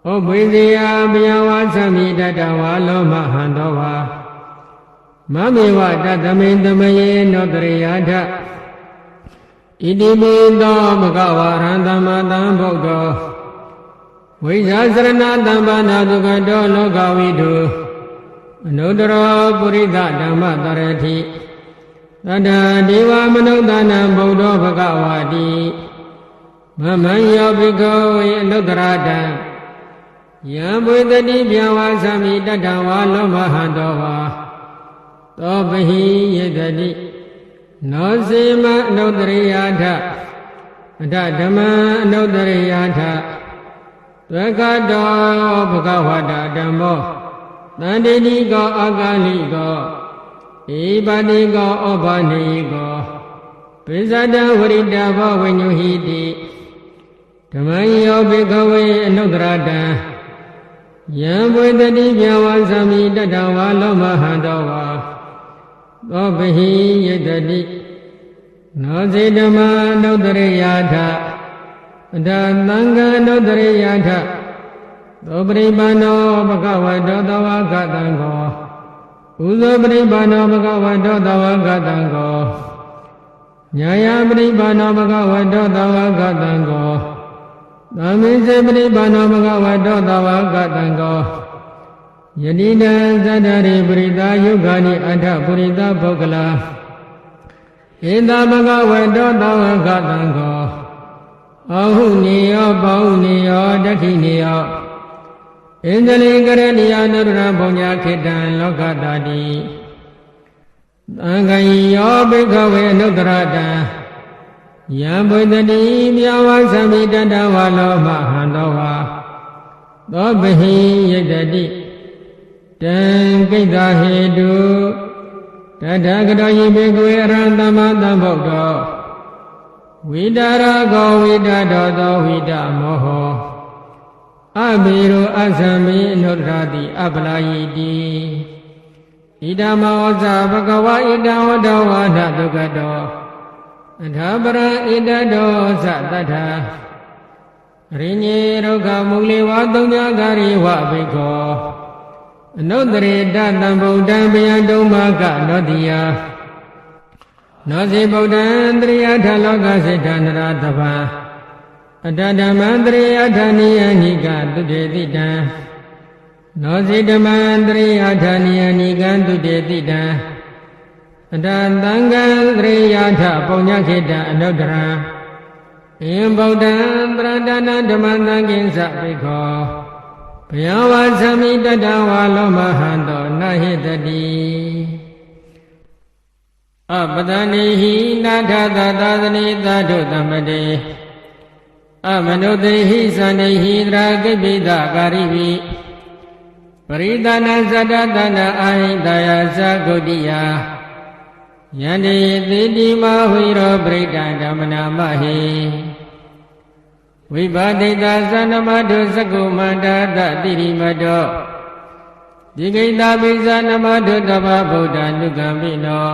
ဩဘိဇေယဘယဝါသမိတတဝါလောမဟံတောဝါမမေဝတတမိန်တမယေနောတရိယာထဣတိပိသောဘဂဝါရံသမ္မာသမ္ဗုဒ္ဓောဝိဇာစရဏသမ္ပနာသုခတောလောကဝိတုအနုတ္တရောပုရိသဓမ္မတရတိသတ္တဒေဝမနုဿာနံဗုဒ္ဓောဘဂဝါတိမမံယောဘိကဝေအနုတ္တရတံယံဘုဒ္ဓတိဗျာဝါသမိတတဝါလောမဟံတောဝါသောပဟိယတတိနောစေမအနုတ္တရိယာထအထဓမ္မအနုတ္တရိယာထသက္ကတောဘဂဝတာဓမ္မောတန္တိတိကောအာဂာလိကောဧပါတိကောဩဘာနေကောပိဇဒဝရိတဘောဝိညုဟိတိဓမ္မယောဘိကဝေအနုတ္တရတံယံဘုဒ္ဓတိဗျာဝါသမိတတဝါလောမဟံတောဝါသောပဟိယတတိနောစေဓမ္မအနုတ္တရိယာထအတသံဃာအနုတ္တရိယာထသောပရိပါဏောဘဂဝတောတဝါဂတံကောဥဇောပရိပါဏောဘဂဝတောတဝါဂတံကောညာယပရိပါဏောဘဂဝတောတဝါဂတံကောသမိစေပရိပါဏောဘဂဝတောတဝါဂတံကောယတိတံသတ္တရိပရိသာယုဂာနိအဋ္ဌပုရိသပုဂ္ဂလာဧတဘဂဝတောတဝါဂတံကောအဟုနိယောပေါဟုနိယောတတိနိယောဣန္ဒလိကရဏိယနုရဘုံညာခေတံလောကတာတိ သံဃာယောဘိကဝေအနုတ္တရတံယံဘုဒ္ဓတိမြဝသံမိတတဝါလောမဟံသောဝါသောဘဟိယတတိတံကိတ္တဟေတုတထဂတောယိဘေကဝေအရဟံသမ္မာသမ္ဗုဒ္ဓောဝိတရကောဝိတတောသောဝိတမောဟောအဘိရောအသံမိအနုတ္တရတိအပလာယိတိဣဒံမောဇဘဂဝါဣဒံဝတ္တဝါဒဒုက္ခတောအထာပရဣဒတောသတ္ထာရိညေဒုက္ခမူလေဝသုံးညဂရိဝဘိခောအနုတ္တရေတသံဗုဒ္ဓံဘယံတုံမကနောတိယနောစီဗုဒ္ဓံတရိယထလောကစိတ္တနရသဗ္ဗံအတ္တဓမ္မံတရိယထနိယနိကတုတေတိတံနောစီဓမ္မံတရိယထနိယနိကတုတေတိတံအတ္တသံဃံတရိယထပုညခေတ္တအနုတ္တရံယံဗုဒ္ဓံပရဒနာဓမ္မသံဃင်္စပိခောဘယဝါသမိတတဝါလောမဟံတောနဟိတတိအပဒနိဟိနာထသသာသနိသာဓုသမ္မတေအမနုတေဟိသန္တိဟိတရာကိပိတကာရိဝိပရိသနာသတ္တသနာအာဟိတယသဂုတိယယန္တိသေတိမဟိရောပရိဒံဓမ္မနာမဟိဝိပါဒိတသန္နမတုသကုမန္တာတတိရိမတောဒီကိတပိသနမတုတဗ္ဗဗုဒ္ဓ ानु ကံပိနော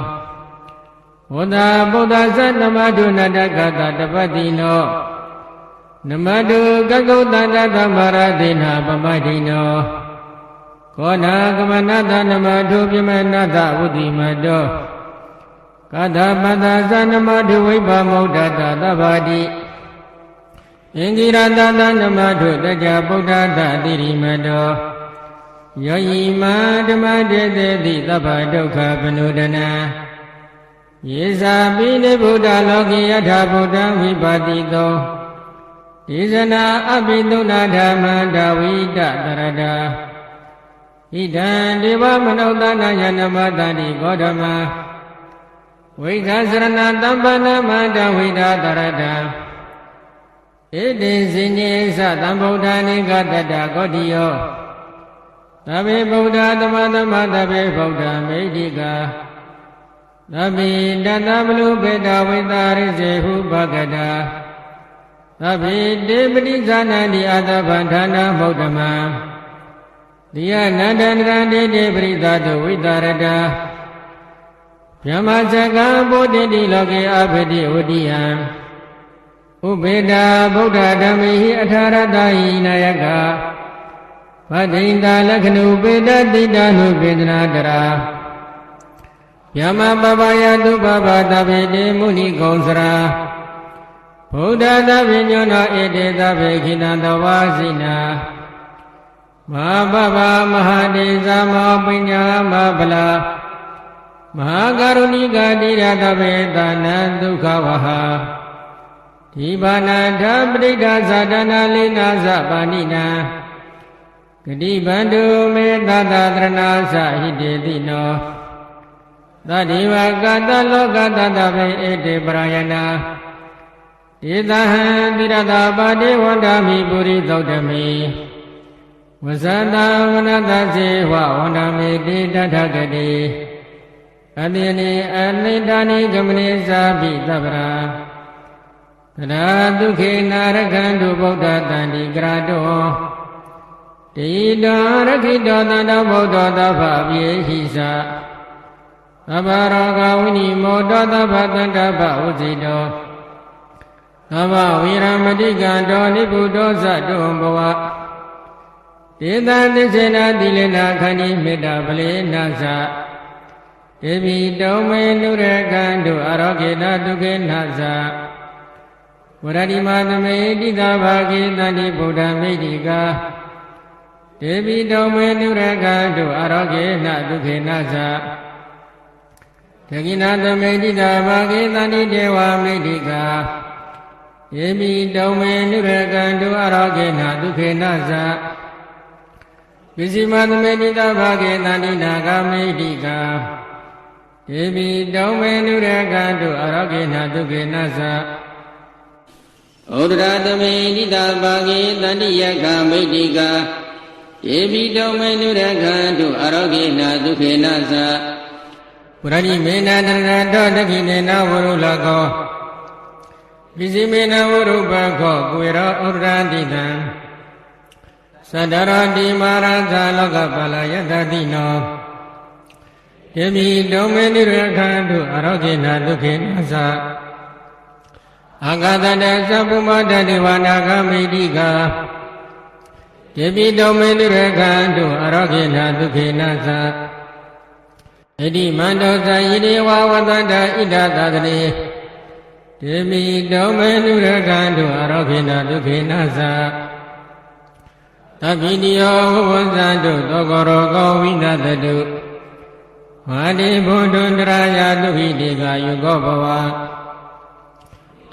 ဝဒဗုဒ္ဓသတ္တမတုနတကတတပတိနောနမတုကကုတ္တတသမရဒေနပမတိနောကောနာကမနတနမတုပြမနတဝုတိမတောကတပတ္တသနမတုဝိပမုဒ္ဒတသဗ္ဗတိအင်္ဂိရတသနမတုတကြဗုဒ္ဓတတိရိမတောယောယိမဓမ္မတေတေတိသဗ္ဗဒုက္ခပနုဒနာယေဇာပိနိဗုဒ္ဓလောကိယထာဗုဒ္ဓံဝိပါတိတောဒေဇနာအပိသုနာဓမ္မန္တဝိတတရတာဣဒံဒေဝမနုဿာနယနမတန္တိဂေါတမဝိက္ခစရဏတမ္ပနမန္တဝိဒတရတာဣတိဇိညေသသံဗုဒ္ဓာနိကတတ္တဂေါတိယောသဗ္ဗေဗုဒ္ဓသမသမသဗ္ဗေဗုဒ္ဓမေဓိကာသဗ္ဗေတတဗလုပေတဝိတာရိစေဟုဘဂတာသဗ္ဗေတေပတိဇာနန္တိအတဗန္ဌာနာမௌဓမံတိယနန္တန္တရတေတေပရိသတုဝိတာရတာဗြဟ္မစကံဘုဒ္ဓတိလောကေအဘိတိဝတိယံဥပေတာဗုဒ္ဓဓမ္မေဟိအထာရတဟိနာယကဗဒိန္တာလက္ခဏုပေတတိတနုပေဒနာတရာယမပပယတုပပတဗေတေမုနိကုံစရာဗုဒ္ဓသဗ္ဗညောနောဧတေသဗ္ဗေခိနတဝါစိနာမဟာပပမဟာတေဇာမောပညာမဗလာမဟာကရုဏိကတိရသဗ္ဗေသနံဒုက္ခဝဟဒီဘာနာထပဋိဒသဒနာလိနာသပါဏိနံဂတိဗန္တုမေတ္တသရဏာသဟိတေတိနောသတိဝကတလောကတတဗေဧတေပရယနာဧတဟံတိရတပါတိဝန္ဒာမိပုရိသုတ်တမိဝဇန္တဝနတဇေဝဝန္ဒာမိတိတထဂတိအတိနိအနိတနိဂမနိသာပိသဗ္ဗရာကရာဒုခေနာရခန္တုဗုဒ္ဓတန္တိကရာတောတိတောရခိတောတန္တဗုဒ္ဓသဗ္ဗပြေဟိသသဗ္ဗရောဂဝိနိမောတောသဗ္ဗတန္တဗဝုဇိတောသဗ္ဗဝိရမတိကံတောနိဗ္ဗုတောသတောဘဝဒေသသစ္စေနာတိလေနာခန္တိမေတ္တာပလေနာသဒေဝီတောမေနုရကံတုအရောဂေနဒုက္ခေနသဝရတိမသမေတိသာဘာဂေတန္တိဗုဒ္ဓမေတိကာဒေဝီတောမေနုရကံတုအရောဂေနဒုက္ခေနသတကိနာသမေတိသာဘာဂေတန္တိဒေဝမေတိကာယေမိတောမေနုရကံတုအရောဂေနဒုက္ခေနသပစ္စည်းမသမေတိသာဘာဂေတန္တိနာဂမေတိကာ တေပိတောမေနုရကတုအရောဂေနဒုက္ခေနသဩဒရာသမေနိတာပါကေတန္တိယကမိတ္တိကာယေပိတောမေနုရကတုအရောဂေနဒုက္ခေနသပုရဏိမေနတရတောတခိနေနဝရုလကောပိစိမေနဝရုပခောကွေရောဩဒရာတိတံသတ္တရောတိမာရသလောကပလယတတိနောယေမိတောမေနိရခန္တုအရောဂေနဒုက္ခေနသအာဂတတသဗ္ဗမတတေဝနာဂမိတိကာယေမိတောမေနိရခန္တုအရောဂေနဒုက္ခေနသဣတိမန္တောသယိတေဝဝတ္တဣဒသတတိယေမိတောမေနိရခန္တုအရောဂေနဒုက္ခေနသသဗ္ဗိတိယောဝဇ္ဇန္တုသောကရောကောဝိနတတုမာတိဘုဒ္ဓန္တရာယတုဟိတေကယုကောဘဝ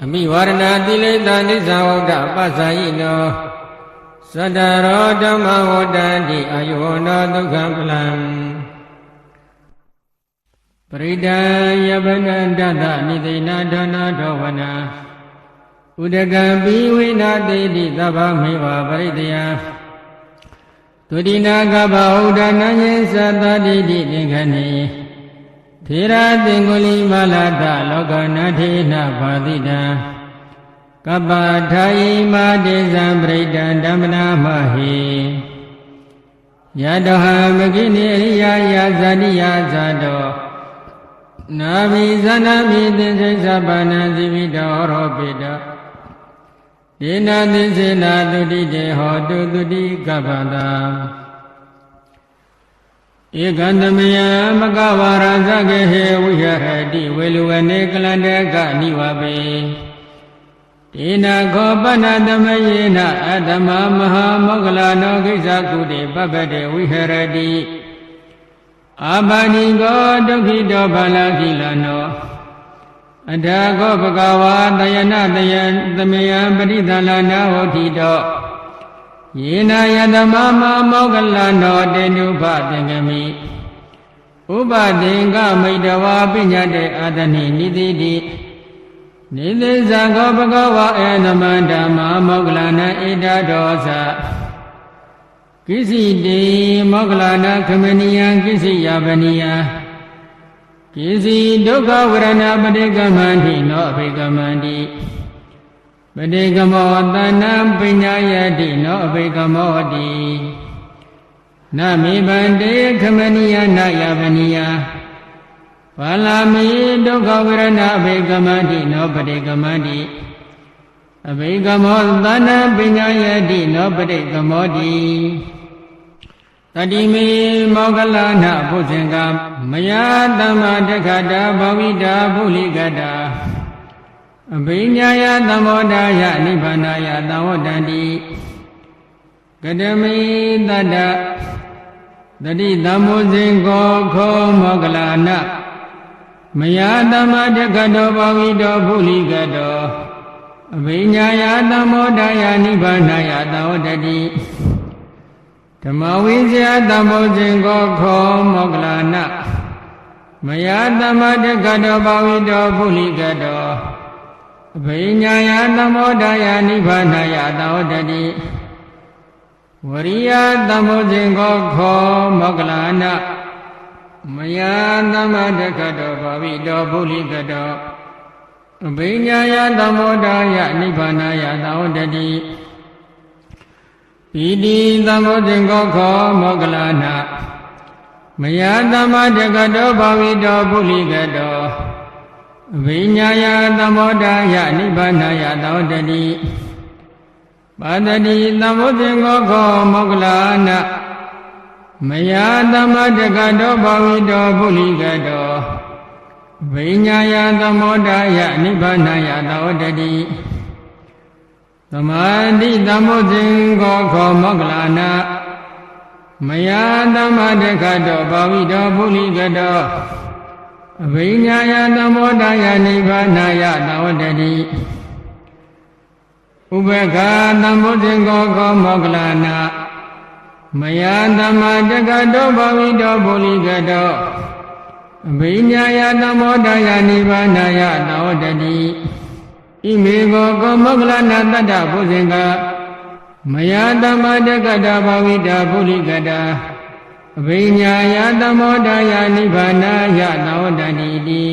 အမိဝရဏတိလိတနိသဝဒ္ဒပသယိနောသတ္တရောဓမ္မဝတ္တန္တိအာယုဝနောဒုက္ခပလံပရိဒံယဗနန္တတနိသိဏဒောနာဒောဝနာဥဒကံပိဝိနာတိတိသဗ္ဗမေဝပရိတယသုတိနာကဗဟုဒ္ဒနာညေသတ္တတိတိသင်္ခဏေထေရသင်္ကုလိမလာတလောကနာထေနဘာတိတံကပ္ပထာယိမာတေဇံပရိဒံဓမ္မနာမဟိယတဟံမကိနေရိယာယဇာတိယဇာတောနာမိဇာနာမိသင်္စိသဗ္ဗနာဇိဝိတောရောပိတောယေနသင်္စေနာတုတိတေဟောတုတုတိကပ္ပတာဧကန္တမယမကဝါရဇဂေဟေဝိဟရတိဝေလူဝနေကလန္တေကနိဝပေတေနခောပဏသမယေနအတ္တမမဟာမောဂလနောကိစ္စကုတေပပ္ပတေဝိဟရတိအာဘာနိကောဒုက္ခိတောဘာလကိလနောအထာခောဘဂဝါတယနာတယံသမယံပရိသလနာဟောတိတောယေနာယတမမမောဂလနောတေနုဘသင်္ကမိဥပသင်္ကမိတဝါပညာတေအာတနိနိတိတိနိသေဇာခောဘဂဝါဧနမန္တမမောဂလနာဣဒဒောသကိစီတေမောဂလနာခမနိယံကိစီယပနိယံကိစီဒုက္ခဝရဏပတိကမန္တိနောအဘိကမန္တိပတိကမောတဏံပညာယတိနောအဘိကမောတိနမေဗန္တေခမနိယနာယပနိယဘာလာမေဒုက္ခဝရဏအဘိကမန္တိနောပတိကမန္တိအဘိကမောတဏံပညာယတိနောပတိကမောတိတတိမေမောဂလနာဘုဇင်္ဂမယတမ္မာတက္ခတာဘဝိတာဘုလိကတာအဘိညာယသမောဒာယနိဗ္ဗာနယသဝတ္တန္တိကတမိတတ္တတတိသမောဇင်ကောခောမောဂလနာမယတမ္မာတက္ခတောဘဝိတောဘုလိကတောအဘိညာယသမောဒာယနိဗ္ဗာနယသဝတ္တတိဓမ္မဝိဇ္ဇာသမောဇင်ကောခောမောဂလနာမယတမ္မာတက္ခတောဘဝိတောဘုလိကတောအဘိညာယသမောဒာယနိဗ္ဗာနယသဝတ္တတိဝရိယသမောဇင်ကောခောမောဂလနာမယတမ္မာတက္ခတောဘဝိတောဘုလိကတောအဘိညာယသမောဒာယနိဗ္ဗာနယသဝတ္တတိပိတိသမောဇင်ကောခောမောဂလနာမယတမ္မာတက္ခတောဘဝိတောဘုလိကတောအဘိညာယသမောဒာယနိဗ္ဗာနယသဝတ္တတိပါတတိသမောဇင်ကောခောမောဂလနာမယတမ္မာတက္ခတောဘဝိတောဘုလိကတောအဘိညာယသမောဒာယနိဗ္ဗာနယသဝတ္တတိသမာဓိသမောဇင်ကောခောမောဂလနာမယတမ္မာတက္ခတောဘဝိတောဘုလိကတောအဘိညာယသမောဒာယနိဗ္ဗာနယသဝတ္တတိဥပက္ခသမောဇင်ကောခောမောဂလနာမယတမ္မာတက္ခတောဘဝိတောဘုလိကတောအ ဘိညာယသမုဒ္ဒယနိဗ္ဗာနာယသဝတ္တိဣမေကောကောမောဂလနာတတ္တဘုဇင်္ဂမယတမတကတဘာဝိတာပုလိကတာအဘိညာယသမုဒ္ဒယနိဗ္ဗာနာယသဝတ္တိတိ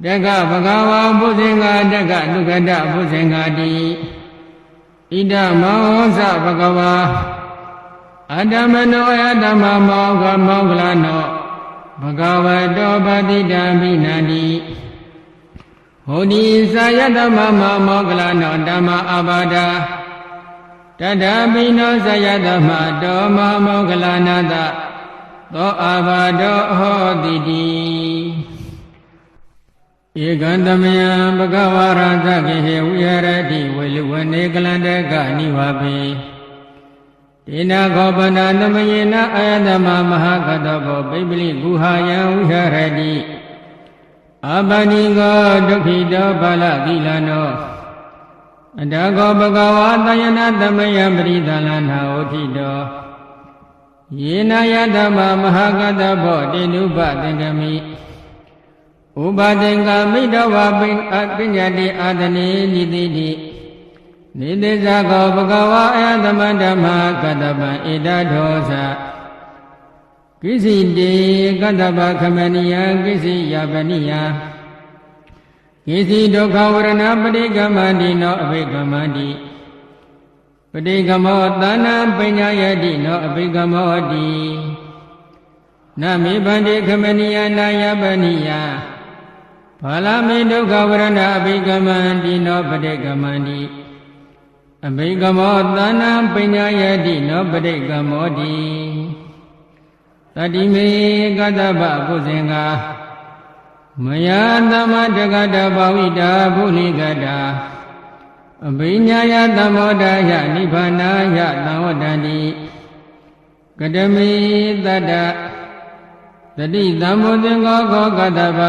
တက္ကဗဂဝါဘုဇင်္ဂတက္ကသုခတဘုဇင်္ဂတိဣဒမောဟောသဗဂဝါအတ္တမနောယတမမောဂလနောဘဂဝတောပတိတံပိနန္တိဟောတိသာယတမမောဂလနောဓမ္မအဘာဒာတတပိနောသာယတမတောမောဂလနာတသောအဘာတောဟောတိတိဧကံတမယံဘဂဝါရသကေဟေဝိဟရတိဝေလူဝနေကလန္တကနိဝပေဒေနာခောပနာသမယေနအာယတမမဟာကတောဘောပိပလိဂုဟာယံဝိဟရတိအပဏိကောဒုက္ခိတောဘာလကိလနောအတကောဘဂဝါတယနာသမယံပရိသလနာဩထိတောယေနယတမမဟာကတောဘောတေနုပသင်္ကမိဥပသင်္ကမိတောဝပညာတိအာသနေနိတိတိနိတိဇာကောဘဂဝါအယသမဓမ္မာကတ္တပံဧတထောသကိစီတေကတ္တပခမနိယကိစီယပနိယကိစီဒုက္ခဝရဏပဋိကမန္တိနောအဘိကမန္တိပဋိကမောသနံပညာယတိနောအဘိကမောတိနမေဗန္တိခမနိယနာယပနိယဘာလမေဒုက္ခဝရဏအဘိကမန္တိနောပဋိကမန္တိအဘိကမောသနံပညာယတိနောပဋိကမောတိတတိမေကတ္တပဘုဇင်္ဂမယသမတကတဘာဝိတာဘုလိကတာအဘိညာယသမောဒယနိဗ္ဗာနာယသံဝတ္တတိကတမေတတ္တတတိသံဘုဇင်္ဂခောကတ္တပ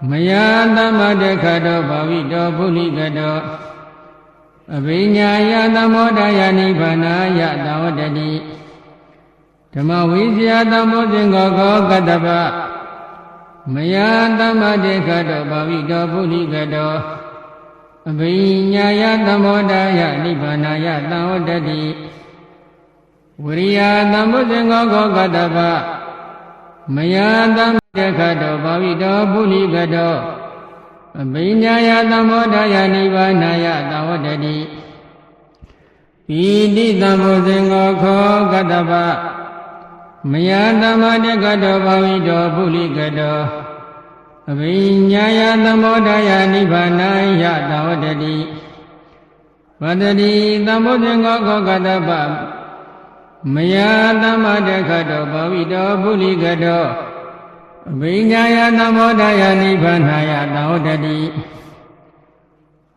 မယသမတကတောဘာဝိတောဘုလိကတောအဘိညာယသမောဒယနိဗ္ဗာနာယသံဝတ္တတိဓမ္မဝိဇ္ဇာသံဘုဇင်္ဂခောကတ္တပမယသမတေခတောဘာဝိတောပုလိကတောအဘိညာယသမောဒယနိဗ္ဗာနာယသံဝတ္တတိဝိရိယသံဘုဇင်္ဂခောကတ္တပမယသမတေခတောဘာဝိတောပုလိကတောအဘိညာယသမောဒယနိဗ္ဗာနာယသံဝတ္တတိပိဋိသံဘုဇင်္ဂခောကတ္တပမယသမတကတောဘာဝိတောပုလိကတောအဘိညာယသမောဒယနိဗ္ဗာနာယသံဝတ္တတိဝတ္တိသံဘုဇင်္ဂခောကတ္တပမယသမတကတောဘာဝိတောပုလိကတောအဘိညာယသမောဒယနိဗ္ဗာနာယသံဝတ္တတိ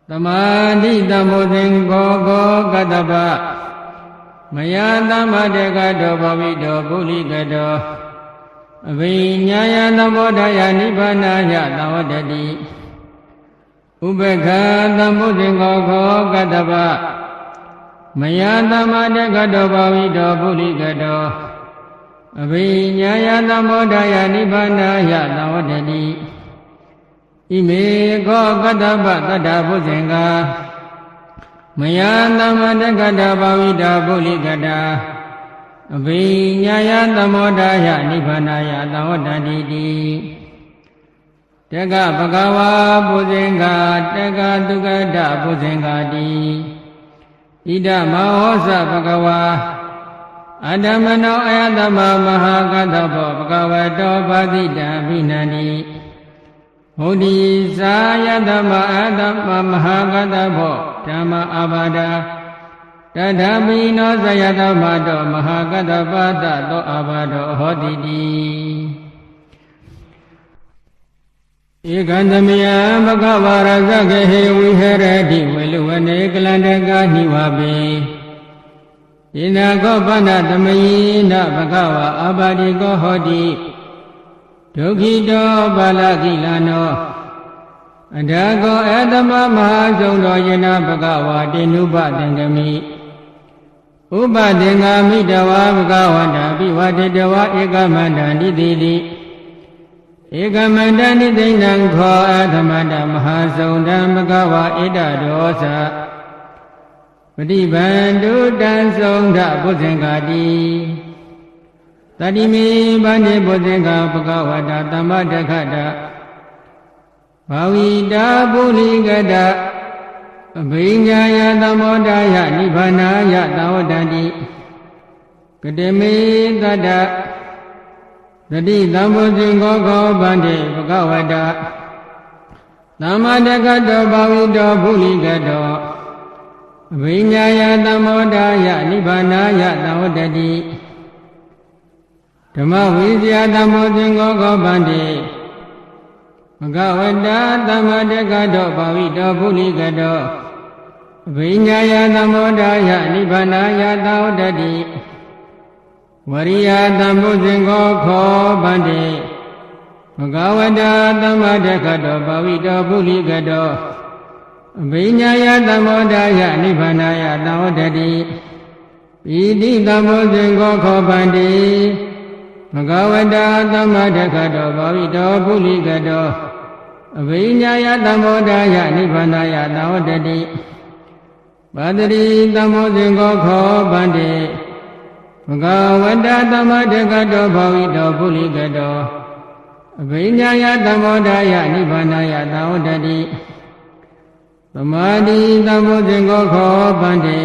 သမာဓိသံဘုဇင်္ဂခောကတ္တပမယသမတေကတောဘာဝိတောပုလိကတောအဘိညာယသမောဒယနိဗ္ဗာနာယသံဝတ္တတိဥပက္ခသံဘုဇင်္ဂခောကတ္တပမယသမတေကတောဘာဝိတောပုလိကတောအဘိညာယသမောဒယနိဗ္ဗာနာယသံဝတ္တတိဣမေခောကတ္တပတတ္တဘုဇင်္ဂမယသမတကတဘာဝိတာပုလိကတာအဘိညာယသမောဒယနိဗ္ဗာနာယသံဝတ္တတိတက္ကဗဂဝါဘုဇင်္ဂတက္ကသုကတဘုဇင်္ဂတိဣဒမောဟောသဗဂဝါအတ္တမနောအယတမမဟာကတ္တဘောဘဂဝတောပါတိတံဘိနန္တိဟောတိသာယတမအတ္တမမဟာကတ္တဘောဓမ္မအဘာဒာတထမိနောဇယတမတောမဟာကတ္တပတ္တသောအဘာဒောဟောတိတိဧကံတမယဘဂဝါရဇဂဟေဝိဟရတိဝေလူဝနေကလန္တကနိဝပေဣနာကောပဏတမယိနဘဂဝါအာဘာတိကောဟောတိဒုက္ခိတောဘာလကိလနောအဒါကောအတမမဟာဆုံးတော်ယေနဘဂဝါတေနုပသင်္ကမိ ဥပသင်္ဃာမိတဝါဘဂဝန္တာပိဝတေတဝါဧကမန္တနိတိတိဧကမန္တနိသိဏံခောအသမန္တမဟာစုံတံဘဂဝါဣဒဒောသပฏิဗန္တုတံသုံးထဘုဇင်္ဂာတိတတိမေဗန္တိဘုဇင်္ဂာဘဂဝတာသမ္မတခတဘာဝိတာပုလိကတအဘိညာယသမောဒာယနိဗ္ဗာနာယသဝတ္တတိကတေမေတတ္တတတိသံဘုဇင်္ဂောခောဗန္တိဘဂဝတာသမ္မတခတောဘာဝိတောပုလိကတောအဘိညာယသမောဒာယနိဗ္ဗာနာယသဝတ္တတိဓမ္မဝိဇ္ဇာသမ္မောသင်္ဃောခောဗန္တိဘဂဝတာသမ္မတကတောဘာဝိတောပုလိကတောအဘိညာယသမောဒာယနိဗ္ဗာနာယသဝတ္တတိဝရိယသမ္မောသင်္ဃောခောဗန္တိဘဂဝတာသမ္မတကတောဘာဝိတောပုလိကတောအဘိညာယသမောဒာယနိဗ္ဗာနာယသဝတ္တတိဣတိသမ္မောသင်္ဃောခောဗန္တိဘဂဝတာသမ္မတကတောဘာဝိတောပုလိကတောအဘိညာယသမောဒာယနိဗ္ဗာနာယသဝတ္တတိပါတတိသမ္မောသင်္ဃောခောဗန္တိဘဂဝတာသမ္မတကတောဘာဝိတောပုလိကတောအဘိညာယသမောဒာယနိဗ္ဗာနာယသဝတ္တတိသမာဓိသမ္မောသင်္ဃောခောဗန္တိ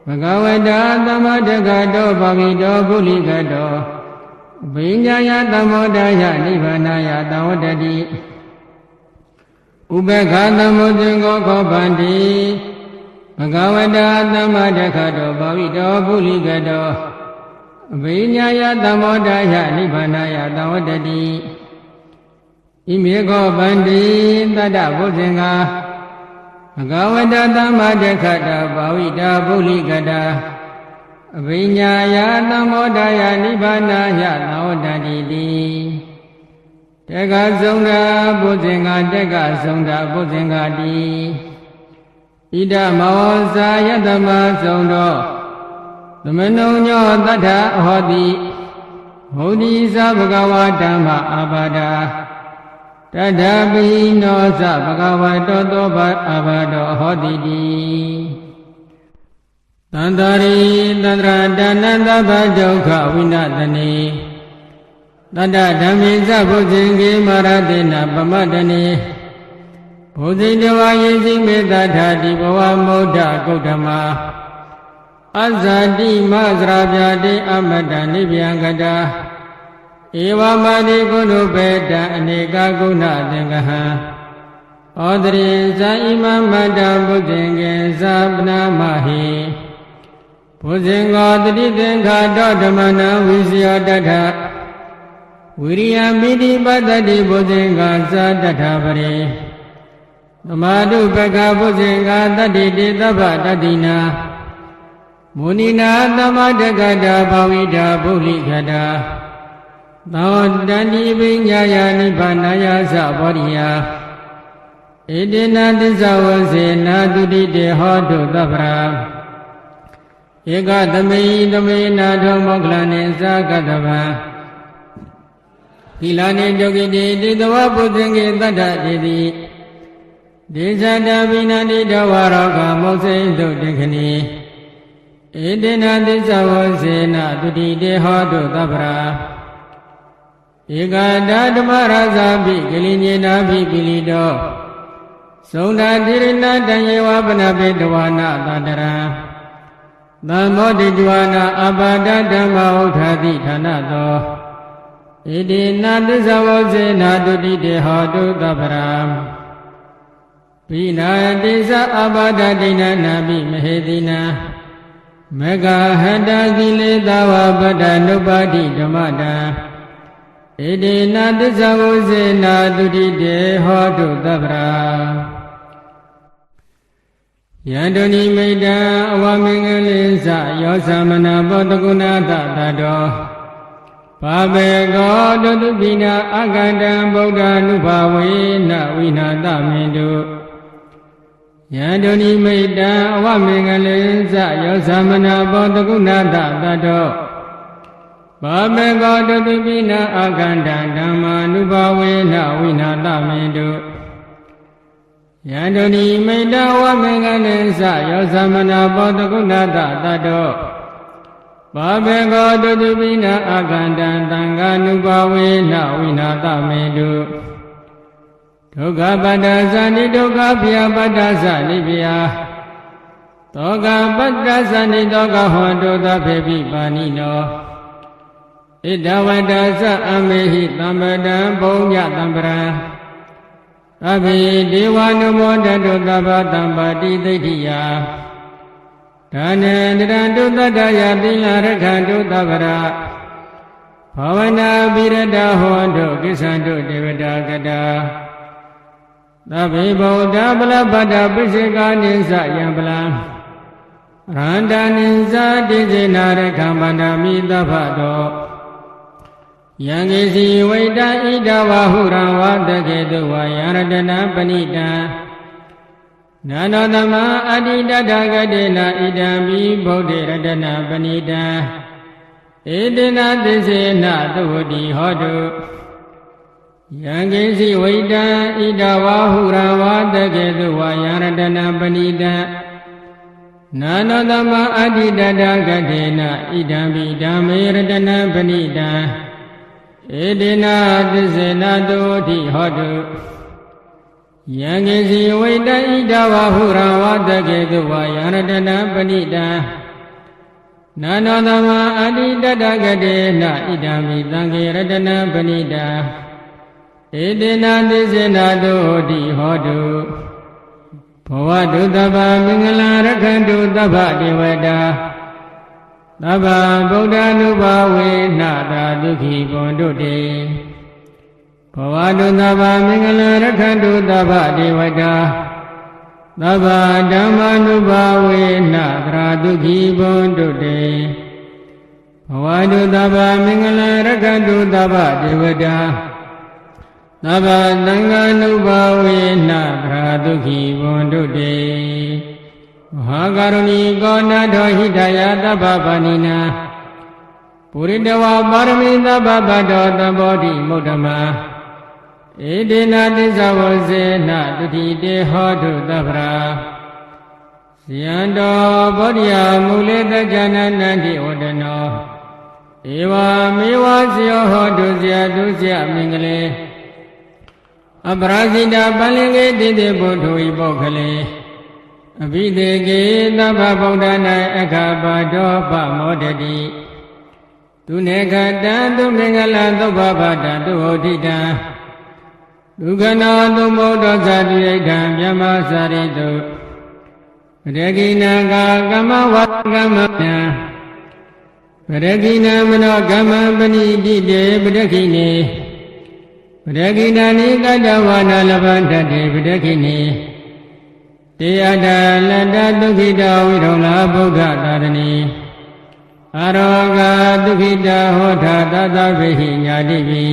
ဘဂဝတာသမ္မတကတောဘာဝိတောပုလိကတောအဘိညာယသမောဒာယနိဗ္ဗာနာယသဝတ္တတိဥပေက္ခသမ္မောသင်္ဃောခောဗန္တိဘဂဝတာသမ္မတကတောဘာဝိတောပုလိကတောအဘိညာယသမောဒာယနိဗ္ဗာနာယသဝတ္တတိဣမေခောဗန္တိတတ္တဘုဇင်္ဂာဘဂဝတာသမ္မတကတောဘာဝိတာပုလိကတာအဘိညာယသမောဒာယနိဗ္ဗာနာယသဝတ္တတိတက္ကသုံးတာဘုဇင်္ဂာတက္ကသုံးတာဘုဇင်္ဂာတိဣဒမောဇာယတမသုံးတော်သမနုံညောတတ္ထအဟောတိဟောတိသဘဂဝါဓမ္မအာဘာဒာတတ္ထပိနောသဘဂဝတောသောဘအာဘာတောဟောတိတိတန္တရိတန္တရာဒါနသဗ္ဗဒုက္ခဝိနတနေတတ္တဓမ္မိသဘုဇင်္ဂေမရတေနပမတနေဘုဇိတဝါယေစီမေတ္ထာတိဘဝမௌဒ္ဒကုဋ္ဌမအဇာတိမသရာပြတိအမတ္တနိဗ္ဗယံကတာဧဝမတိကုဏုပေတံအနေကကုဏသင်္ကဟံဩတရိဇာဣမမတ္တဘုဇင်္ဂေသဗ္ဗနာမဟိဘုဇင်္ဂောတတိသင်္ခါတောဓမ္မနံဝိဇယောတထဝိရိယမိတိပတ္တိဘုဇင်္ဂာသတ္ထပရိသမာဓုပက္ခဘုဇင်္ဂာတတ္တိတေသဗ္ဗတတ္တိနာမုနိနာသမ္မတကတာဘာဝိတာပုလိကတာသောတန္တိပညာယာနိဗ္ဗာနာယသဘောရိယဣတိနာသစ္စာဝစေနာတုတိတေဟောတုသဗ္ဗရာဧကသမေသမေနာထောမောက္ခလနေသာကတဗံကိလနေဒုက္ခိတေတေတဝဘုဇင်္ဂေတတ္ထတေတိဒေဇတဗိနန္တိတဝရောဂမောစိတုတေခဏီဧတေနသစ္စာဝစေနတုတိတေဟောတုသဗ္ဗရာဧကတာဓမ္မရဇာပိကိလိညေနာပိပိလိတောသုံးတာတိရဏတံယေဝပနပေတဝနာသတ္တရံသံမောတိတဝနာအပါဒဓမ္မဥထာတိဌာနသောဣတိနာသစ္စာဝစေနာတုတိတေဟောတုသဗ္ဗရာပိနာတိသအပါဒဒိဏနာပိမဟေတိနာမေဃဟတကိလေသာဝပတ္တနုပါတိဓမ္မတံဣတိနာသစ္စာဝစေနာတုတိတေဟောတုသဗ္ဗရာယန္တုနိမိတံအဝမင်္ဂလိသယောသမနာဘောတကုဏသတတောဘာဘေကောတုတုပိနာအကတံဗုဒ္ဓ ानु ဘာဝေနဝိနာသမင်တု ယန္တုနိမိတံအဝမေငလေသယောသမနာဘောတကုဏတတတောဘာမေကောတုတိပိနာအာကန္တံဓမ္မာနုဘဝေနဝိနာတမေတုယန္တုနိမိတံအဝမေငလေသယောသမနာဘောတကုဏတတတောဘာဘေကောတုတိပိနာအာကန္တံသံဃာနုဘဝေနဝိနာတမေတုဒုက္ခပတ္တသဏိဒုက္ခဖျာပတ္တသဏိဖျာသောကပတ္တသဏိသောကဟောတုသဖေပိပါဏိနောဣဒဝတ္တသအမေဟိသံပတံဘုံညတံပရံအဘိဒေဝနုမောတတုသဗ္ဗတံပါတိသိဋ္ဌိယဒါနေတရံတုတ္တယသီလရခန္တုသဗ္ဗရာဘာဝနာပိရတဟောတုကိစ္ဆန္တုဒေဝတာကတာသဗ္ဗေဗုဒ္ဓပလပတ္တပိစိကာနိသယံပလံရန္တာနိသတိစေနာရခံဗန္ဒမိသဗ္ဗတောယံကိစီဝိတံဣဒဝဟုရံဝတကေတုဝယရတနာပဏိတံနာနောသမအတ္တိတတဂတေနဣဒံမိဗုဒ္ဓေရတနာပဏိတံဧတေနသစ္စေနသုဝတိဟောတုယံကိစီဝိတံဣဒဝဟုရံဝတကေတုဝယရတနာပဏိတံနာနောသမအတ္တိတတဂတေနဣဒံမိဓမ္မေရတနာပဏိတံဧတေနသစ္စေနသုဝတိဟောတုယံကိစီဝိတံဣဒဝဟုရံဝတကေတုဝယရတနာပဏိတံနာနောသမအတ္တိတတဂတေနဣဒံမိသံဃေရတနာပဏိတံဧတေနသစ္စေနသုဝတိဟောတုဘဝတုသဗ္ဗမင်္ဂလာရခန္တုသဗ္ဗဒေဝတာသဗ္ဗဗုဒ္ဓ ानु ဘာဝေနတာဒုက္ခိဘွန်တုတေဘဝတုသဗ္ဗမင်္ဂလာရခန္တုသဗ္ဗဒေဝတာသဗ္ဗဓမ္မာနုဘာဝေနတရာဒုက္ခိဘွန်တုတေဘဝတုသဗ္ဗမင်္ဂလာရခန္တုသဗ္ဗဒေဝတာသဗ္ဗသံဃာနုဘာဝေနတရာဒုက္ခိဘွန်တုတေမဟာကရုဏီကောနာထောဟိတယသဗ္ဗပါဏိနာပုရိတဝပါရမိသဗ္ဗပတ္တောသဘောတိမုဒ္ဓမာဧတေနသစ္စာဝစေနတုတိတေဟောတုသဗ္ဗရာဇယံတောဘောဓိယမူလေတ္တနန္တိဝတ္တနောဧဝမေဝဇယောဟောတုဇယတုဇယမင်္ဂလေအပရာဇိတာပလင်္ကေတိတေဘုဒ္ဓဝိပုခ္ခလေအဘိဒေကေသဗ္ဗဗုဒ္ဓနာအခါပါတောပမောတတိသူနေခတံသူမင်္ဂလာသုဘဗတံသူဟောတိတံဒုက္ခနောသုမောတောဇာတိယိထံမြမစာရိတုပရဂိဏကာကမ္မဝကမ္မယံပရဂိဏမနောကမ္မပဏိတိတေပရဂိနေပရဂိဏနိကတဝနာလဘန္တတေပရဂိနေတေယတလတ္တဒုက္ခိတဝိရောလာဗုဒ္ဓသာရဏီအာရောဂဒုက္ခိတဟောထာသတ္တဗေဟိညာတိပိ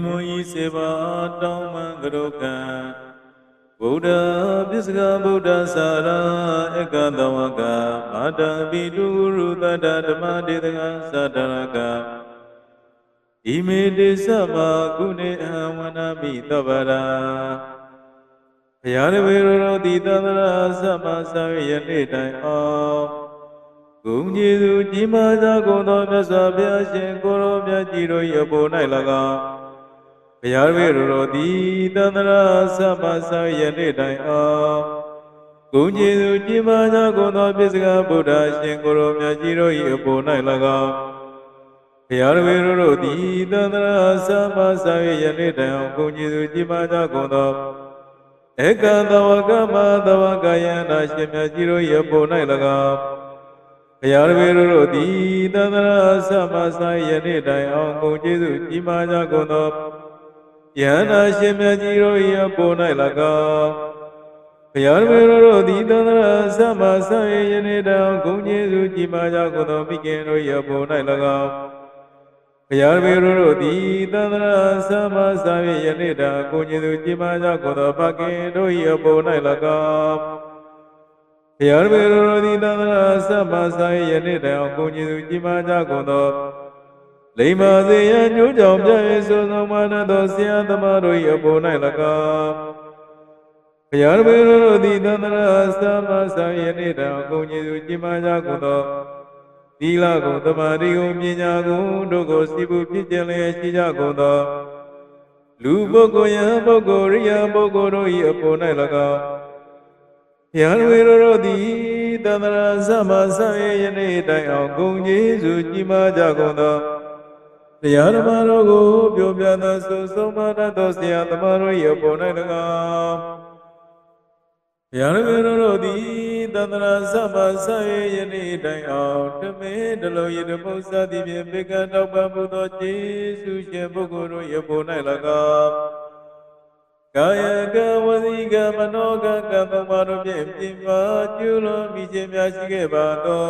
မွန်ဤစေပါတောင်းမှန်ကရုကံဗုဒ္ဓပစ္စကဗုဒ္ဓစာရဧကသဝကမာတံပိတုရုတတ္တဓမ္မဒေသကံသတ္တရကဣမေတိသဗ္ဗကုဏေအဟံဝနာမိသဗ္ဗရာဘုရားတပည့်တော်သည်သန္တရာသမ္မာစာရယနေ့တိုင်အောင်ဂုဏ်ကျေးဇူးကြီးမားသောကုန်သောမြတ်စွာဘုရားရှင်ကိုရောမြတ်ကြီးတို့၏အပေါ်၌၎င်းဘုရားတပည့်တော်သည်သန္တရာသမ္မာစာရယနေ့တိုင်အောင်ဂုဏ်ကျေးဇူးကြီးမားသောကုန်သောပစ္စကဗုဒ္ဓရှင်ကိုရောမြတ်ကြီးတို့၏အပေါ်၌၎င်းဘုရားတပည့်တို့သည်သန္တရာသမ္မာစာရယနေ့တိုင်အောင်ဂုဏ်ကျေးဇူးကြီးမားသောကုန်သောဧကသဝကမသဝကယန္တာရှင်မြတ်ကြီးတို့၏အပေါ်၌၎င်းဘုရားတပည့်တို့သည်သန္တရာသမ္မာစာရယနေ့တိုင်အောင်ဂုဏ်ကျေးဇူးကြီးမားသောကုန်သောယန္တာရှင်မြတ်ကြီးတို့၏အပေါ်၌၎င်းဘုရားတပည့်တို့သည်သန္တရာသမ္မာစာရယနေ့တိုင်အောင်ဂုဏ်ကျေးဇူးကြီးမားသောကုန်သောမိခင်တို့၏အပေါ်၌၎င်းဘု ယာဝေရောတိသန္တရာသမသာဝေယနေ့တာကိုကြီးသူကြည်မာကြကိုသောဘကိတို့၏အပေါ်၌၎င်းဘုရားဝေရောတိသန္တရာသမသာဝေယနေ့တိုင်အောင်ကိုကြီးသူကြည်မာကြကိုသောလိမ္မာစေရန်ညိုးကြောင့်ပြည့်စုံသောမာနသောဆရာသမားတို့၏အပေါ်၌၎င်းဘုရားဝေရောတိသန္တရာသမသာဝေယနေ့တိုင်အောင်ကိုကြီးသူကြည်မာကြကိုသောသီလကိုသမာဓိကိုပညာကိုတို့ကိုစီပုဖြစ်ခြင်းလည်းရှိကြကုန်သောလူပုဂ္ဂိုလ်ယံပုဂ္ဂိုလ်ရိယပုဂ္ဂိုလ်တို့၏အပေါ်၌၎င်းဘုရားဝေရောသည်သန္တရာသမသာဝေယနေ့တိုင်အောင်ဂုဏ်ကျေးဇူးကြီးမားကြကုန်သောတရားဓမ္မတော်ကိုပြောပြသောဆုဆုံးမတတ်သောဆရာသမားတို့၏အပေါ်၌၎င်းဘုရားဝေရောသည်သန္တရာသမသာဝေယနေ့တိုင်အောင်တမေတလုံးရတပု္ပ္ပသတိဖြင့်ပေကံတောက်ပံပူသောကျေးဇူးရှင်ပုဂ္ဂိုလ်တို့၏အပေါ်၌၎င်းကာယကဝစီကမနောကကံသုံးပါးတို့ဖြင့်ပြင်ပါကျူးလွန်မိခြင်းများရှိခဲ့ပါသော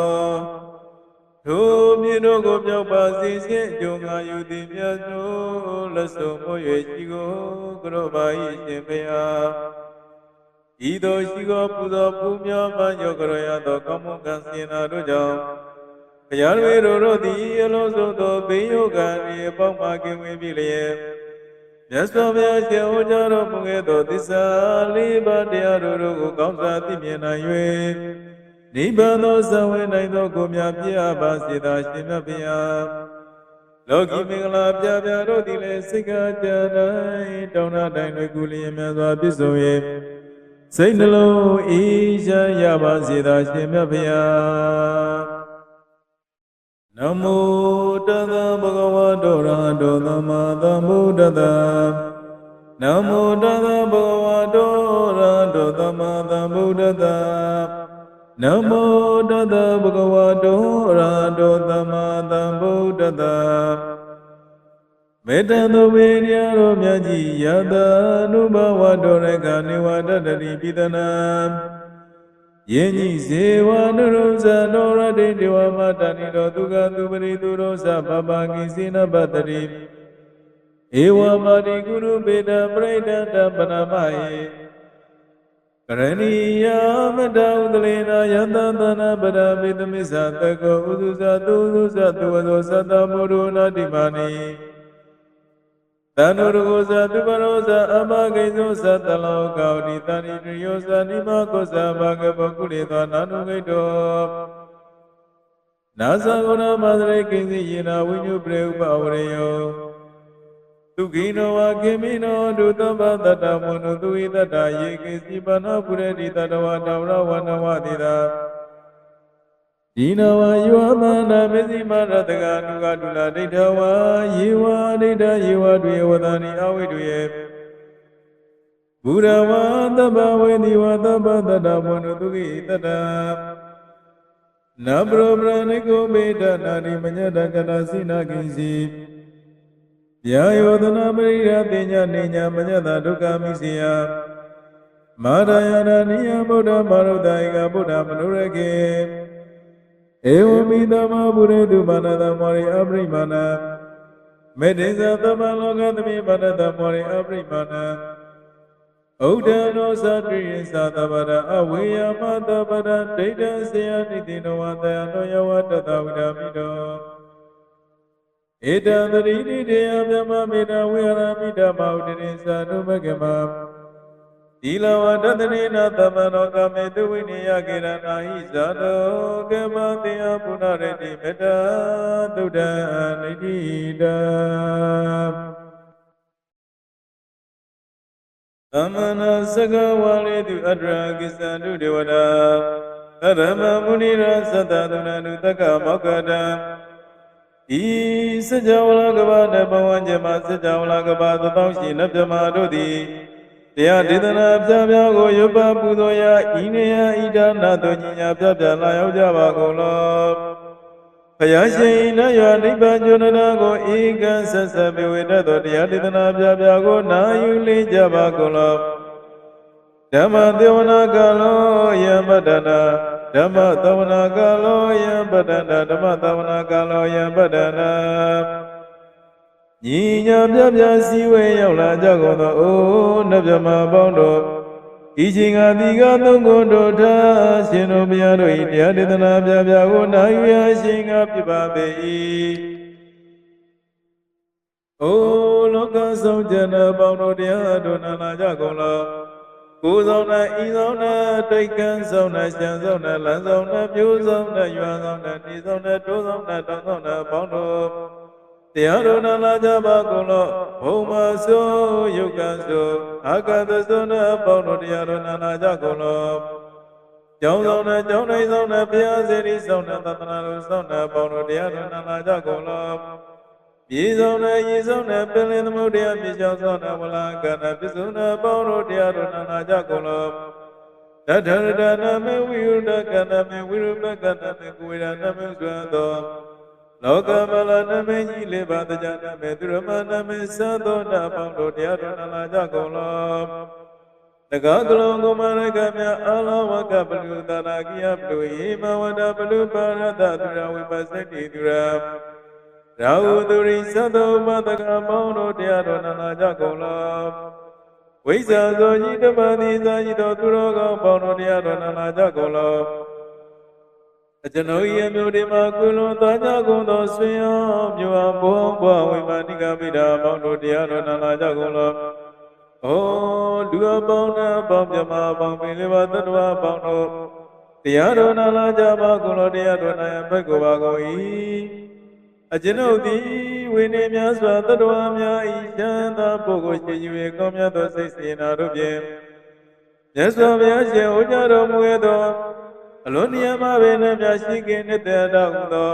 ထိုမြင်တို့ကိုမြောက်ပါစေခြင်းအကျိုးငါယူသည်မြတ်တို့လက်ဆုံးမို့၍ရှိကိုကရောပါ၏ရှင်ဘုရားဤသို့ရှိကိုပူဇော်ပူမြော်မှယောကရရသောကောင်းမွန်ကံစေနာတို့ကြောင့်ဘုရားဝေတို့သည်အလုံးစုံသောဘေးယောဂံ၏အပေါင်းမှကင်းဝေးပြီလျက်မြတ်စွာဘုရားရှင်ဟောကြားတော်မူခဲ့သောသစ္စာလေးပါးတရားတို့ကိုကောင်းစွာသိမြင်နိုင်၍နိဗ္ဗာန်သောဇံဝင်နိုင်သောကိုမြတ်ပြပါစေသာရှင်မြတ်ဘုရားလောကီမင်္ဂလာပြပြတို့သည်လည်းစိတ်ကကြတိုင်းတောင်းတတိုင်းတွေကူလျင်မြတ်စွာပြည့်စုံ၍စိတ်နှလုံးအေးချမ်းရပါစေသာရှင်မြတ်ဘုရားနမောတသဗုဒ္ဓဝါဒောရဟတောသမ္မာသမ္ဗုဒ္ဓတ္တနမောတသဗုဒ္ဓဝါဒောရဟတောသမ္မာသမ္ဗုဒ္ဓတ္တနမောတသဗုဒ္ဓဝါဒောရဟတောသမ္မာသမ္ဗုဒ္ဓတ္တမေတ္တာသောဝေရရောမြတ်ကြီးယတနုဘဝတောရကနေဝတတတိပိတနာယင်းကြီးဇေဝနုရုဇနောရတိတေဝမတဏိတောဒုက္ခသူပရိသူရောသပပကိစေနပတတိဧဝမာတိကုရုပေတပရိဒတပနမယေကရဏီယမတဥဒလေနာယတသနာပရမေတမိစ္ဆာတကောဥစုဇတုဥစုဇတုဝဇောသတ္တမောရုနာတိမာနိတန္တုရကိုဇတုပရောဇအမဂိဇောသတလောကောတိတဏိတယောဇနိမကောဇဘာဂဘကုလေသောနာနုဂိတောနာသဂုဏမသရေကိဉ္စီယေနာဝိညုပရေဥပဝရေယောသူခိနောဝခေမိနောဒုသဗ္ဗတတ္တမောနုသူဣတတ္တယေကိစီပနာပုရေတိတတဝတဝရဝနဝတိတာဒီနဝယောမနာမေဇိမရတကနုကတုလာဒိဋ္ဌဝါယေဝဒိဋ္ဌယေဝတွေဝဒနိအဝိတုယေဘုရဝါသဗ္ဗဝေတိဝသဗ္ဗတတ္တမောနုသူခိတတ္တနပရောပရဏိကိုမေတ္တနာတိမညတကနာစိနာကိစီယာယောသနာပရိယတိညာနေညာမညတဒုက္ခမိစီယမာရယနာနိယဗုဒ္ဓမာရုဒ္ဒဧကဗုဒ္ဓမနုရကေဧဝမိသမဗုရေတုမာနတမောရိအပရိမာဏမေတ္တေဇသမလောကသမိမာနတမောရိအပရိမာဏဥဒ္ဒနောသတိယသတဗရအဝေယမတဗရဒိဋ္ဌစေယနိတိနောဝတယနောယဝတတဝိဒမိတောဧတံတရိတိတေယမြမမေတဝိဟရမိဓမ္မဥဒိရိသနုမဂမသီလဝတတနေနသမနောကမေတုဝိနိယကေရနာဟိဇာတောကေမတေယပုဏ္ဏရတိမေတ္တာသုဒ္ဓနိတိတာသမနာစကဝါလေတုအတ္တရာကိသန္တုဒေဝတာသရမမုနိရသတ္တသုဏနုတက္ကမောက္ခတံဤစကြဝဠာကဘာတဘဝံဇမစကြဝဠာကဘာသတောင်းရှိနဗ္ဗမတို့သည်တရားဒေသနာပြပြကိုရွတ်ပပူဇော်ရာဤနေယဤဒါနတို့ညီညာပြပြလာရောက်ကြပါကုန်လောဘုရားရှင်နတ်ရွာနိဗ္ဗာန်ကျွန်းနာကိုဧကံဆက်ဆက်ပြဝေတတ်သောတရားဒေသနာပြပြကိုနာယူလေးကြပါကုန်လောဓမ္မသေဝနာကာလောယံပတ္တနာဓမ္မသဝနာကာလောယံပတ္တနာဓမ္မသဝနာကာလောယံပတ္တနာ ညီညာပြပြစည်းဝေးရောက်လာကြကုန်သောအိုးနတ်မြမပေါင်းတို့ဤချိန်ကဒီကသုံးခုတို့ထားရှင်တို့ဘုရားတို့၏တရားဒေသနာပြပြကိုနာယူရရှင်ကဖြစ်ပါပေ၏အိုးလောကဆုံးကျန်သောပေါင်းတို့တရားတို့နာလာကြကုန်လောကိုယ်ဆောင်နဲ့ဤဆောင်နဲ့တိတ်ကန်းဆောင်နဲ့ရှမ်းဆောင်နဲ့လမ်းဆောင်နဲ့မျိုးဆောင်နဲ့ရွာဆောင်နဲ့ဒီဆောင်နဲ့တိုးဆောင်နဲ့တောင်ဆောင်နဲ့ပေါင်းတို့တရားတော်နာလာကြပါကုန်လောဘုံမဆိုးယုတ်ကဆိုးအာကသဆိုးနဲ့ပေါင်းတို့တရားတော်နာလာကြကုန်လောကျောင်းဆောင်နဲ့ကျောင်းတိုင်းဆောင်နဲ့ဘုရားစေတီဆောင်နဲ့သတ္တနာတော်ဆောင်နဲ့ပေါင်းတို့တရားတော်နာလာကြကုန်လောပြည်ဆောင်နဲ့ရေဆောင်နဲ့ပင်လင်သမုဒ္ဒရာမြေချောင်းဆောင်နဲ့ဝလာကနဲ့ပစ္စုနာပေါင်းတို့တရားတော်နာလာကြကုန်လောတထရတနာမေဝိရုဒကနာမေဝိရုပကနာမေကိုဝေရနာမေစွာသောလောကမလနာမေကြီးလေးပါးတရားနာမေသူရမနာမေသသောနာပေါင်းတို့တရားတော်နာလာကြကုန်လောတကားကလုံးကိုမရကမြအာလဝကပလူတနာကိယပလူဟိမဝန္တပလူပါရတသူရဝိပဿတိသူရရာဟုသူရိသသောမတကပေါင်းတို့တရားတော်နာလာကြကုန်လောဝိဇ္ဇာဇောကြီးဓမ္မတိဇာကြီးတော်သူတော်ကောင်းပေါင်းတို့တရားတော်နာလာကြကုန်လောအကျွန်ုပ်၏အမျိုးဒီမှာကုလွန်သားကြကုန်သောဆွေအောင်မြို့အောင်ဘုံဘွားဝိမာနိကပိတာပေါင်းတို့တရားတော်နာလာကြကုန်လောဩလူအပေါင်းနဲ့ပေါင်းပြမပေါင်းပင်လေးပါသတ္တဝါပေါင်းတို့တရားတော်နာလာကြပါကုန်လောတရားတော်နာရဘက်ကိုပါကုန်၏အကျွန်ုပ်သည်ဝိနည်းများစွာသတ္တဝါများဤချမ်းသာပုဂ္ဂိုလ်ရှိ၍ကောင်းမြတ်သောစိတ်စေနာတို့ဖြင့်မြတ်စွာဘုရားရှင်ဟောကြားတော်မူသောအလွန်နိယမပင်နဲ့များရှိခင်နှစ်သက်တော်မူသော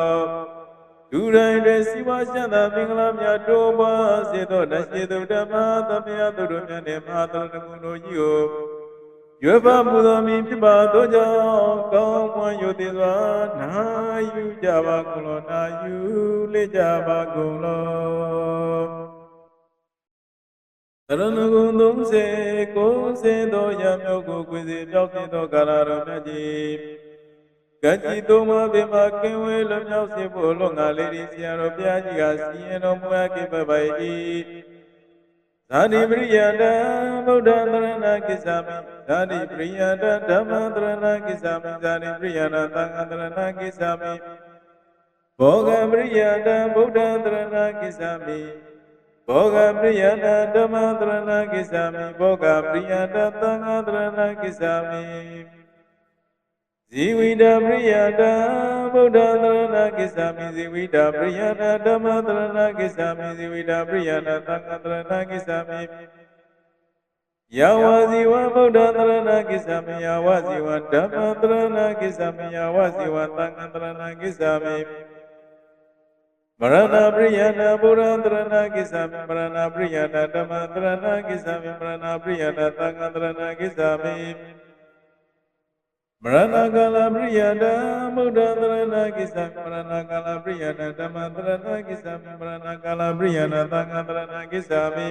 ဒူတိုင်းတွင်စီဝါရှမ်းသာမင်္ဂလာများတိုးပွားစေသောနတ်ရှိသူဓမ္မသမယသူတို့များနှင့်မဟာသရဏဂုဏ်တို့ကြီးကိုရွယ်ပါမှုသောမည်ဖြစ်ပါသောကြောင့်ကောင်းမွန်ယုတ်သည်စွာနာယူကြပါကုန်လောနာယူလေ့ကြပါကုန်လောသရဏဂုံ30ကိုယ်စေသောရမျိုးကိုကိုယ်စေပြောက်ပြသောကာလတော်မြတ်ကြီးကကြီးသုံးပါးပင်မကင်းဝေးလွန်မြောက်စေဖို့လွန်ငါလေးဒီဆရာတော်ဘုရားကြီးကစီရင်တော်မူအပ်ခဲ့ပါ၏ဇာတိပရိယတံဗုဒ္ဓံသရဏကိစ္ဆာမိဇာတိပရိယတံဓမ္မသရဏကိစ္ဆာမိဇာတိပရိယတံသံဃသရဏကိစ္ဆာမိဘောဂံပရိယတံဗုဒ္ဓံသရဏကိစ္ဆာမိဘောဂံပရိယတံဓမ္မသရဏကိစ္ဆာမိဘောဂံပရိယတံသံဃသရဏကိစ္ဆာမိဇီဝိတပရိယတံဗုဒ္ဓံသရဏကိစ္ဆာမိဇီဝိတပရိယတံဓမ္မသရဏကိစ္ဆာမိဇီဝိတပရိယတံသံဃသရဏကိစ္ဆာမိယဝဇီဝဗုဒ္ဓံသရဏကိစ္ဆာမိယဝဇီဝဓမ္မသရဏကိစ္ဆာမိယဝဇီဝသံဃသရဏကိစ္ဆာမိမရဏပရိယတဗုဒ္ဓံသရဏကိစ္ဆာမိမရဏပရိယတဓမ္မသရဏကိစ္ဆာမိမရဏပရိယတသံဃသရဏကိစ္ဆာမိမရဏကာလပရိယတဗုဒ္ဓံသရဏကိစ္ဆာမိမရဏကာလပရိယတဓမ္မသရဏကိစ္ဆာမိမရဏကာလပရိယတသံဃသရဏကိစ္ဆာမိ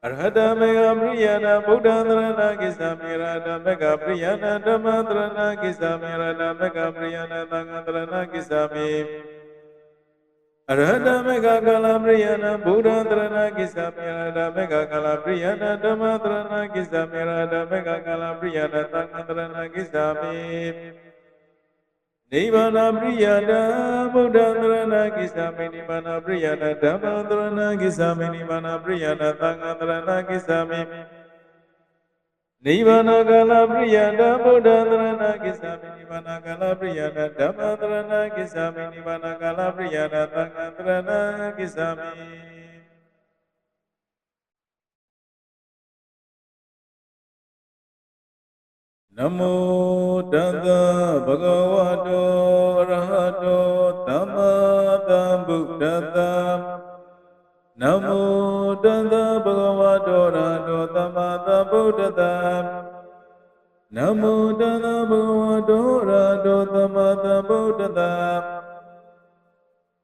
အရဟတမေဃပရိယတဗုဒ္ဓံသရဏကိစ္ဆာမိရဟတမေဃပရိယတဓမ္မသရဏကိစ္ဆာမိရဟတမေဃပရိယတသံဃသရဏကိစ္ဆာမိအရဟတမေဃကာလပရိယတဗုဒ္ဓံသရဏကိစ္ဆာမိရဟတမေဃကာလပရိယတဓမ္မသရဏကိစ္ဆာမိရဟတမေဃကာလပရိယတသံဃသရဏကိစ္ဆာမိနိဗ္ဗာန်ပရိယတဗုဒ္ဓံသရဏကိစ္ဆာမိနိဗ္ဗာန်ပရိယတဓမ္မသရဏကိစ္ဆာမိနိဗ္ဗာန်ပရိယတသံဃသရဏကိစ္ဆာမိနိဗ္ဗာန်ကာလပရိယတဗုဒ္ဓံသရဏကိစ္ဆာမိနိဗ္ဗာန်ကာလပရိယတဓမ္မသရဏကိစ္ဆာမိနိဗ္ဗာန်ကာလပရိယတသံဃသရဏကိစ္ဆာမိနမောတသဗုဒ္ဓဝါတောအရဟတောသမ္မာသမ္ဗုဒ္ဓတ္တနမောတသဗုဒ္ဓဝါတောအရဟတောသမ္မာသမ္ဗုဒ္ဓတ္တနမောတသဗုဒ္ဓဝါတောအရဟတောသမ္မာသမ္ဗုဒ္ဓတ္တ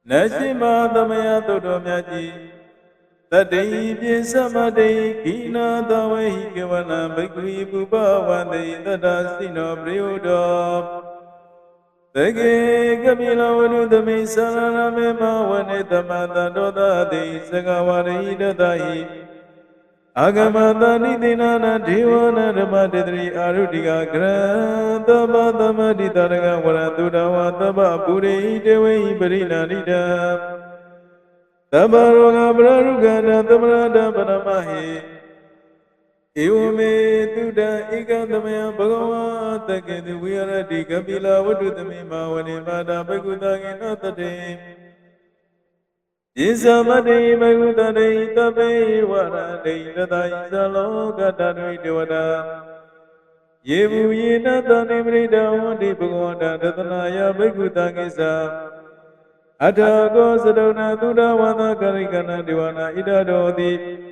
နရှိမသမယသုတ္တမြတ်ကြီးတတေပိသမတေကိနာတဝေဟိကဝနံဘိက္ခိပုပဝန္တိတတ္တစိနောပရိယုတော Tege Kamila Vanu Dami Sarana Mawani Tamata Dodadi Sagawari Dadai Agamata Nidinana Divana Ramadidri Arudiga Granta Badama Ditaraga Varadura Wataba Puri Dewi Barina Nida Tabaroga Brarugana Tamarada Panamahi Iume Tuda Ikandamaya Bhagava Takedi Virati Kapila Vadutami Mavani Mada Bhagutagi Natade Isamadi Bhagutade Tabe Varade Tata Isaloka Tanui Devada Yevu Yena Tani Vrida Vadi Bhagavata Tatanaya Bhagutagisa Atago Sadona Tuda Vada Karikana Divana Ida Dodi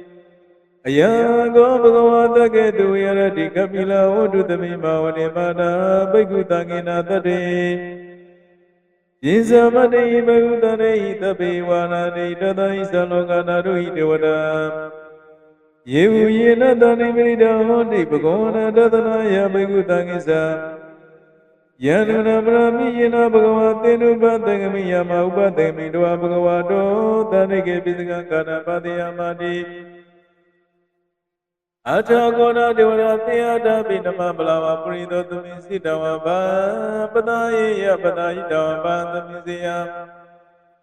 Ayago Bhagavata Ketu Yarati Kapila Odutami Mavani Mana Bhagutagina Tade Yisamadi Bhagutane Tabi Vanani Tata Isalokana Rui Devada Yevu Yena Tani Vrida Vadi Bhagavata Tatanaya Bhagutagisa Yanuna Brahmi Yena Bhagavatenu Bhatagami Yama Upatagami Dua Bhagavato Tanike Pisakana Padiyamadi Atagona Devaratia Dabinama Blava Purido Tumisitawa Padaya Padaya Bandamizia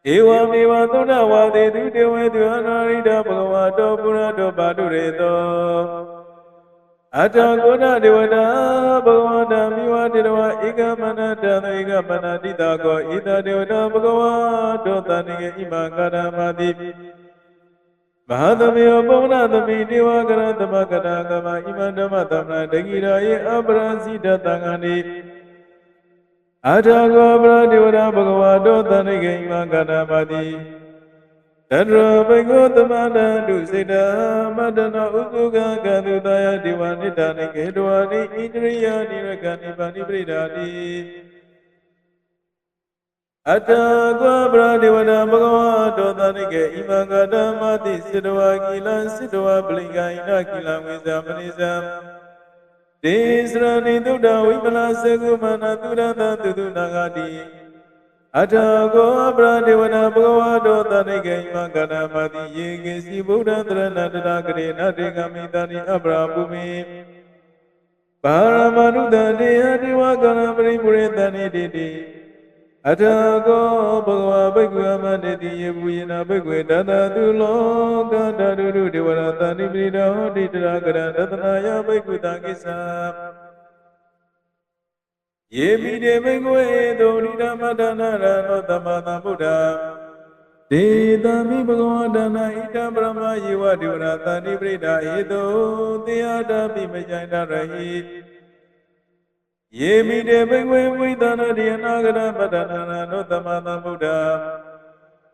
Ewa Miva Tuna Wadi Dudewe Duanarida Bhagavato Purado Baduredo Atagona Devada Bhagavata Miva Dewa Igamana Dana Igamana Ditago Ida Devada Bhagavato Tanike Imangana Madi Mahadamiya Pavnadami Devagara Tamakana Kama Imandama Tamna Dagiraye Abrasita Tangani Atago Abra Devada Bhagavato Tanike Imangana Madi Tadra Bhagavatama Dusita Madana Utuga Kadutaya Divanita Nikedwani Indriya Nirakani Bani Pridadi Atagwa Pradivana Bhagavato Tanike Imangada Mati Sidwa Kila Sidwa Blingaina Kila Vizamanizam Desrani Duda Vimala Segumana Durata Tudunagadi Atagwa Pradivana Bhagavato Tanike Imangada Mati Yegesi Buddha Dranadana Krena Degamitani Abrahumi Paramanuda Deha Devagana Pripuretani Didi Atago Bhagava Bhagava Madeti Yevuyana Bhagwe Dada Duloka Dadu Devarata Nibrida Hoditra Datanaya Bhagutagisa Yemide Bhagwe Donida Madana Rano Tamana Buddha Dedami Bhagavadana Ita Brahma Yiva Devarata Nibrida Edo Deada Bimajana Rahi Yemide Bhagwe Vidana Dianagara Padana Notamana Buddha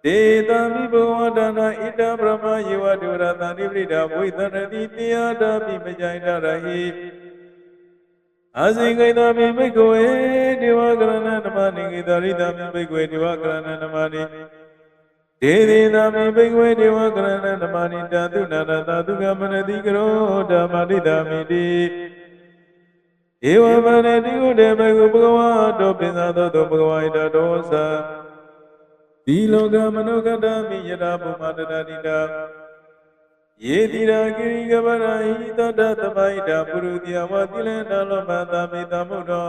Dedami Bhagavadana Ita Brahma Yiva Devarata Nibrida Vidana Dityada Bimajana Rahi Asikaitami Bhagwe Devakarana Namani Gidaritami Bhagwe Devakarana Namani Dedami Bhagwe Devakarana Namani Tadunana Tadukamana Dikaro Dhamadidami Di Eva Manadigo de Bhagavato Pinado Bhagavaita Dosa Biloga Manokadami Yadabu Madadida Yedira Girigabara Ita Databaita Purudia Watilena Lomata Mitamudo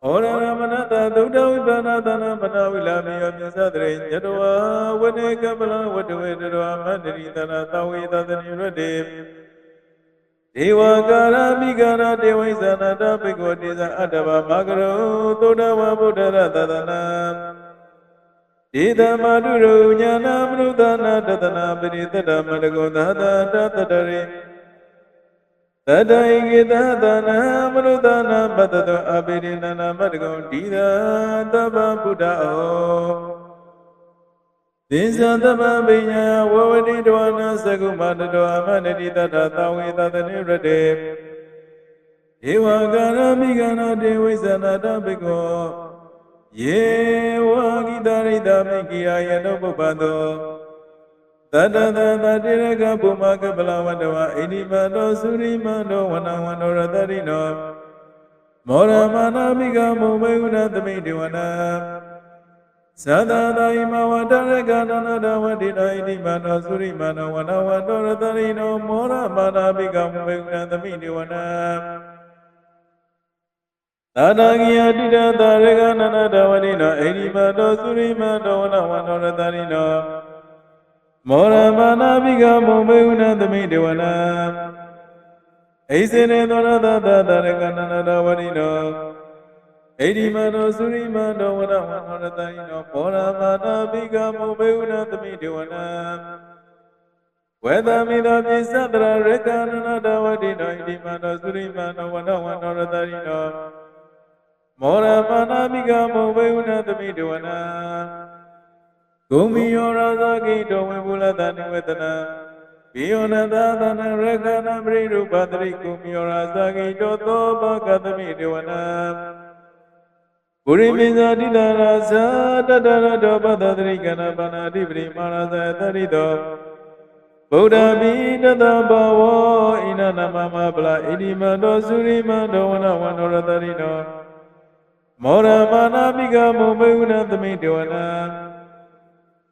Ora Manata Duda Vibanatana Manavila Misadre Yadua Vane Kabala Vatuedua Mandirita Tawita the Nirade Devagara Migara Devaisana Bhagavatiza Adava Magaro Todawa Buddha Dadana Dida Maduru Nyana Mrudana Dadana Benita Madagoda Dadare Tadaigida Dana Mrudana Badado Abedina Madagon Dida Daba Buddha Dizantama Binya Wavadi Dwana Sagumana Dwana Tata Tawita the Nirade Devagara Migana Devisana Dabigo Ye Wagidari Damikia Yanobando Tata Tata Direka Pumaka Balawandawa Inimano Surimano Wanawano Radarino မောရမာနာဘိကမုမေဝနသမိတေဝနာသဒ္ဒသာယမဝတ္တရကနန္ဒဝတိတဣတိမနောသုရိမနောဝနဝတ္တောရတရိနောမောရမာနာဘိကမုမေဝနသမိတေဝနာသာဒဂိယတိတသာရကနန္ဒဝတိနောဣတိမနောသုရိမနောဝနဝတ္တောရတရိနောမောရမာနာဘိကမုမေဝနသမိတေဝနာဣစေနေသောရတသာရကနန္ဒဝတိနောဣတိမနောသုရိမနောဝနဝန္နောရတရိနောမောရမာနာဘိကမုမေဝနသမိတေဝနာဝေဒမိသောပိသတရရကနန္ဒဝတိနောဣတိမနောသုရိမနောဝနဝန္နောရတရိနောမောရမာနာဘိကမုမေဝနသမိတေဝနာဂုံမီယောရာဇဂိတောဝေဘူလတနိဝေတနာဘိယောနတသနရကနာပရိရူပတရိဂုံမီယောရာဇဂိတောသောဘဂသမိတေဝနာပုရိမိဇာတိတရာဇာတတရတောပတတရိကနာပနာတိပရိမာရဇာတရိတောဗုဒ္ဓဘိတတဘဝဣနနမမပလဣတိမတောသုရိမတောဝနဝန္နောရတရိနောမောရမာနာဘိကမုမေဝနသမိတေဝနာ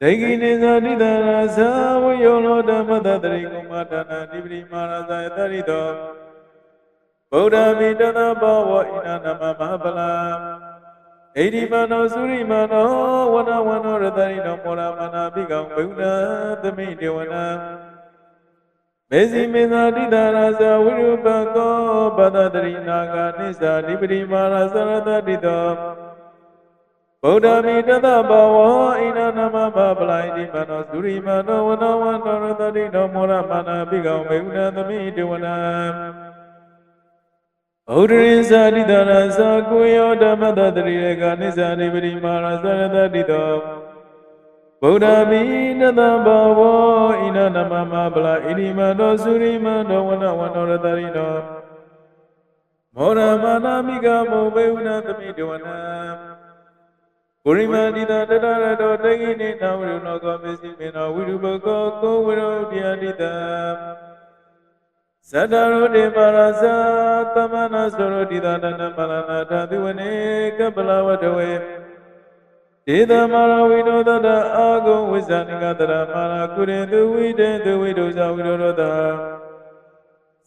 ဒိဂိနေဇာတိတရာဇာဝယောလောဓမ္မတတရိကုမတနာတိပရိမာရဇာတရိတောဗုဒ္ဓဘိတတဘဝဣနနမမပလဣတိမနောသုရိမနောဝနဝန္နောရတရိနောမောရမာနာဘိကမုမေဝနသမိတေဝနာမေဇိမေဇာတိတရာဇာဝိရုပကောပတတရိနာဂာနိစ္စတိပရိမာရဇရတတိတောဗုဒ္ဓမိတတဘဝဣနနမမပလိုင်တိမနောသုရိမနောဝနဝန္နောရတတိတောမောရမာနာဘိကမုမေဝနသမိတေဝနာဩဒရိဇာတိတရာဇာကိုယောဓမ္မတတရိရကနိစ္စတိပရိမာရဇရတတိတောဗုဒ္ဓမိတတဘဝဣနနမမပလာဣတိမနောသုရိမနောဝနဝန္နောရတရိနောမောရမာနာမိကမုမေဝနသမိတေဝနာပုရိမာတိတတတရတောတေဂိနေနဝိရုနောကောမေစီမေနောဝိရုပကောကိုဝိရောဓိယတိတသတ္တရောတေပါရဇာသမနာသောရောတိတနနမလနာဓာတုဝနေကပလဝတဝေဒေသမရဝိနောတတအာဂုံဝိဇာနိကတရမာရကုရေသူဝိတေသူဝိဒုဇဝိရောဓတာ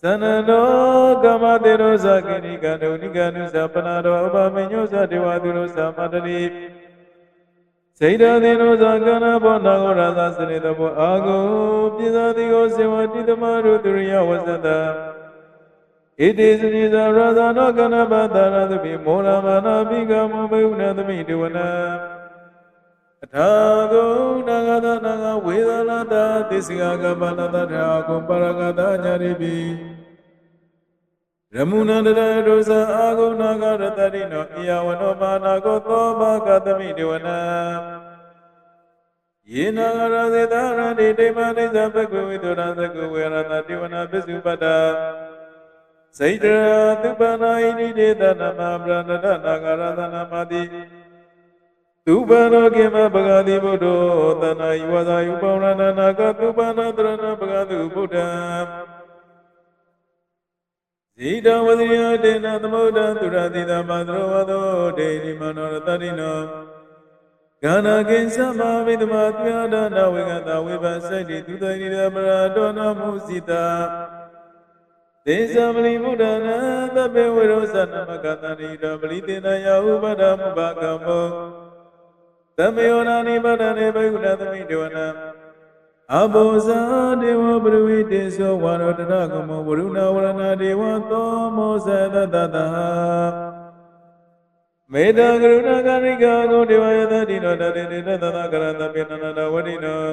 သနနောကမတေရောဇကိနိကနုနိကနုသပနာရောဥပမေညောဇဒေဝသူရောသမတတိစေတသေနောဇကနာဘောနာဂောရာဇစရိတဘောအာဂုပိဇာတိကိုစေဝတိတမရုသူရိယဝဇတဣတိစရိဇာရာဇနောကနပတရသပိမောရမာနာဘိကမုမေဝနသမိတေဝနာအထာဂုနာဂတနာဂဝေဒနာတသစ္စကကပနတထာကုပရဂတညာရိပိရမုဏန္တရဒုဇအာဂုဏဂရတရိနောဣယဝနောမာနာကောသောဘဂသမိတေဝနာယေနဂရဇေတရတိတေမနိဇဘဂဝေတောရသကုဝေရတတေဝနာပစ္စုပတ္တစိတရာသုပနာဣတိတေတနမဗရဏတနာဂရသနာမတိသုပနောကေမဘဂတိဗုဒ္ဓောသနာယဝဇာယုပောရဏနာကသုပနာတရဏဘဂတုဗုဒ္ဓံဇိတဝဇိယတေနသမုဒ္ဒံသူရတိတမသရောဝသောဒေတိမနောရတရိနောဂာနာကိသမမိတမသွယဒနာဝေကတဝေပစိတ်တိသူတရိရပရာဒောနမုစိတာသေသမလိဗုဒ္ဓနာသဗ္ဗေဝေရောဇနမကတရိရပလိတေနယဥပဒမုပကမောသမယောနာနိဗ္ဗာနေဘိက္ခုသမိတေဝနာအဘောဇာဒေဝပရဝိတေသောဝါရောတရကမောဝရုဏဝရဏဒေဝသောမောဇတတတမေတ္တာကရုဏာကာရိကာဂုဒေဝယတတိနောတတေတေတသကရတပိနန္ဒဝတိနော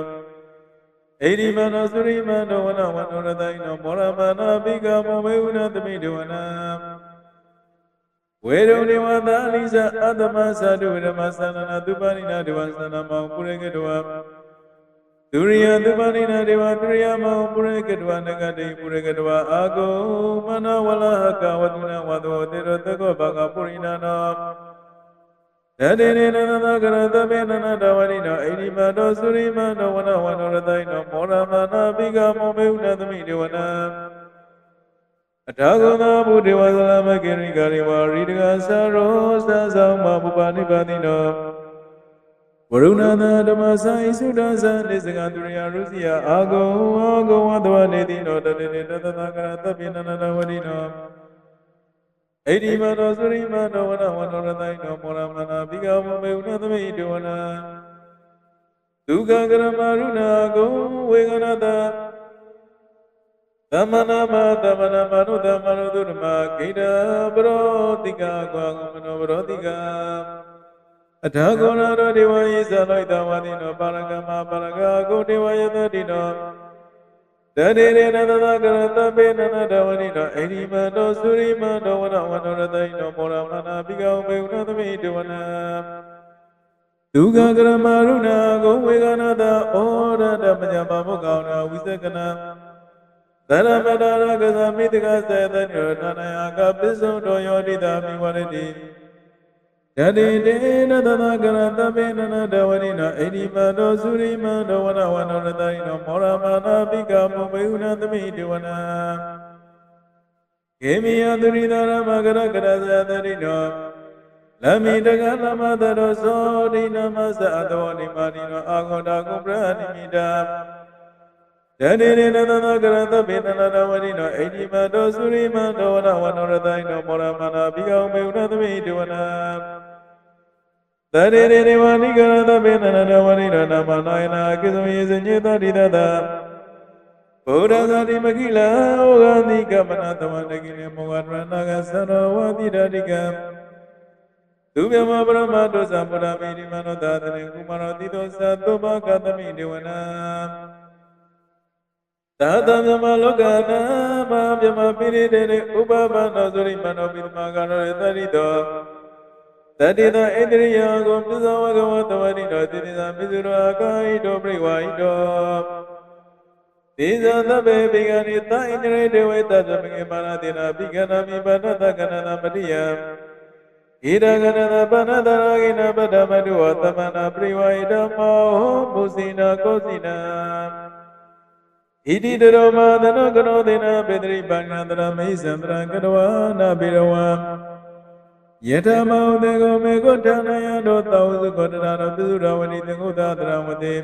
ဣတိမနောသုရိမနောဝနဝန္နောရတိနောမောရမာနာဘိကမောမေဝနသမိတေဝနာဝေရုံဒေဝသာလိဇအတ္တမသတုဝေရမသနနာသူပနိနာဒေဝသနမောပုရိကေတဝသူရိယသူပနိနာဒေဝသူရိယမောပုရိကေတဝနဂတိပုရိကေတဝအာဂုမနောဝလဟကဝတုနဝသောတေရောတကောဘဂပုရိနာနောတတေနေနန္ဒကရတပေနန္ဒဝရိနောဣတိမတောသုရိမနောဝနဝနောရတိနောမောရမနာဘိကမောမေဥနသမိဒေဝနာ အထာဂုဏဘုဒေဝသလမကေရိကာရိဝါရိတကသာရောသာဆောင်မပုပ္ပနိဗ္ဗာနိနောဝရုဏနာဓမ္မစာဣသုဒ္ဓဇာနေစကတုရိယရုစီယအာဂုံဝတ္တဝနေတိနောတတေတေတသသကရသဗ္ဗေနနတဝတိနောဣတိမနောသုရိမနောဝနဝနောရတိုင်နောမောရမနာဘိကဝမေဥနသမိတေဝနာဒုက္ခကရမရုဏာဂုံဝေကနတသမနာမသမနာမနုသမနုသုဓမ္မဂိတပရောတိကကွာမနောပရောတိကအထာဂုဏရောဒေဝယိသလိုက်တဝတိနောပါရကမပါရကဂုဒေဝယတတိနောတတိရေနတသကရတပေနနတဝတိနောအိဒီမတောသုရိမတောဝနဝနောရတိနောမောရမနာပိကောမေဥနသမိတဝနာဒုက္ခကရမရုဏာဂုံဝေကနာတဩရတမညပါမောကောနာဝိသကနာသရမတရကသမိတကစေတညောတနယကပိစုံတောယောတိတာမိဝရတိယတိတေနတသကရတပေနနတဝရိနအိဒီမတောသုရိမတောဝနဝနောရတိနောမောရမနာပိကမောမေဥနသမိတေဝနာကေမိယသူရိတာရမကရကရဇာတရိနောလမိတကလမတရောသောဒိနမသအတောနိမာနိနောအာဂောတာကုပရဏိမိတာတတိရေနတသကရတပေနနတဝရိနောအိဒီမတောသုရိမတောဝနဝနောရတိနောမောရမနာဘိကောမေဥနသမိတေဝနာတတိရေဒေဝနိကရတပေနနတဝရိနောနမနာယနာကိသုယေဇညေတတိတတဗုဒ္ဓဇာတိမခိလဩဃာတိကမနတဝနကိလေမောဟရဏကသရဝတိတတိကသူမြမပရမတောသဗ္ဗရာမိရိမနောသာတရေကုမရောတိတောသသုဘကသမိဒေဝနာသာသမြမလောကနာမမြမပိရိတေဥပပန္နောသုရိမနောပိတမကာရောတတိတောတတိတဣန္ဒရိယကိုပစ္စောဝကဝတဝတိတောတိတိသာပိစုရောအကာဟိတောပြိဝါဟိတောသေဇာသဗ္ဗေပိဂဏိသဣန္ဒရိတေဝေတသမငေမာနတိနာပိကနာမိပါဏတကနနာမတိယဣဒကနနာပဏတရာဂိနပတ္တမတုဝသမနာပြိဝါဟိတောမောမုစိနာကောစိနာဣတိတရောမသနောကရောသေနပေတရိပန္နန္တရမိသန္တရကရဝနာပိရဝံယထမောတေကောမေကောဌာနယတောတောသုခောတရာတောပိစုရဝတိသင်္ကုသတရဝတိ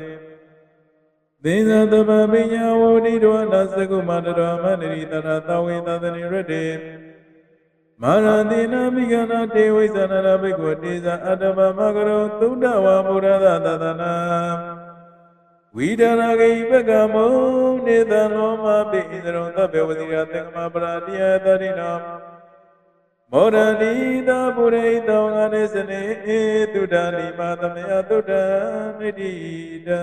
သေဇာတပပိညာဝတိတောနာသကုမတရောမန္တိတရသဝေသသနိရတေမာရတိနာမိဂနာတေဝိသနာရဘိက္ခတေဇာအတ္တပမကရောသုဒ္ဓဝါမုရဒသတနာဝိဒရာဂိပကမောနေတလောမပိဣန္ဒရောသဗ္ဗဝတိရသင်္ကမပရာတိယတရိနောမောရတိတာပုရိတောငါနေစနေတုဒ္ဓာနိမသမယတုဒ္ဓမိတိတံ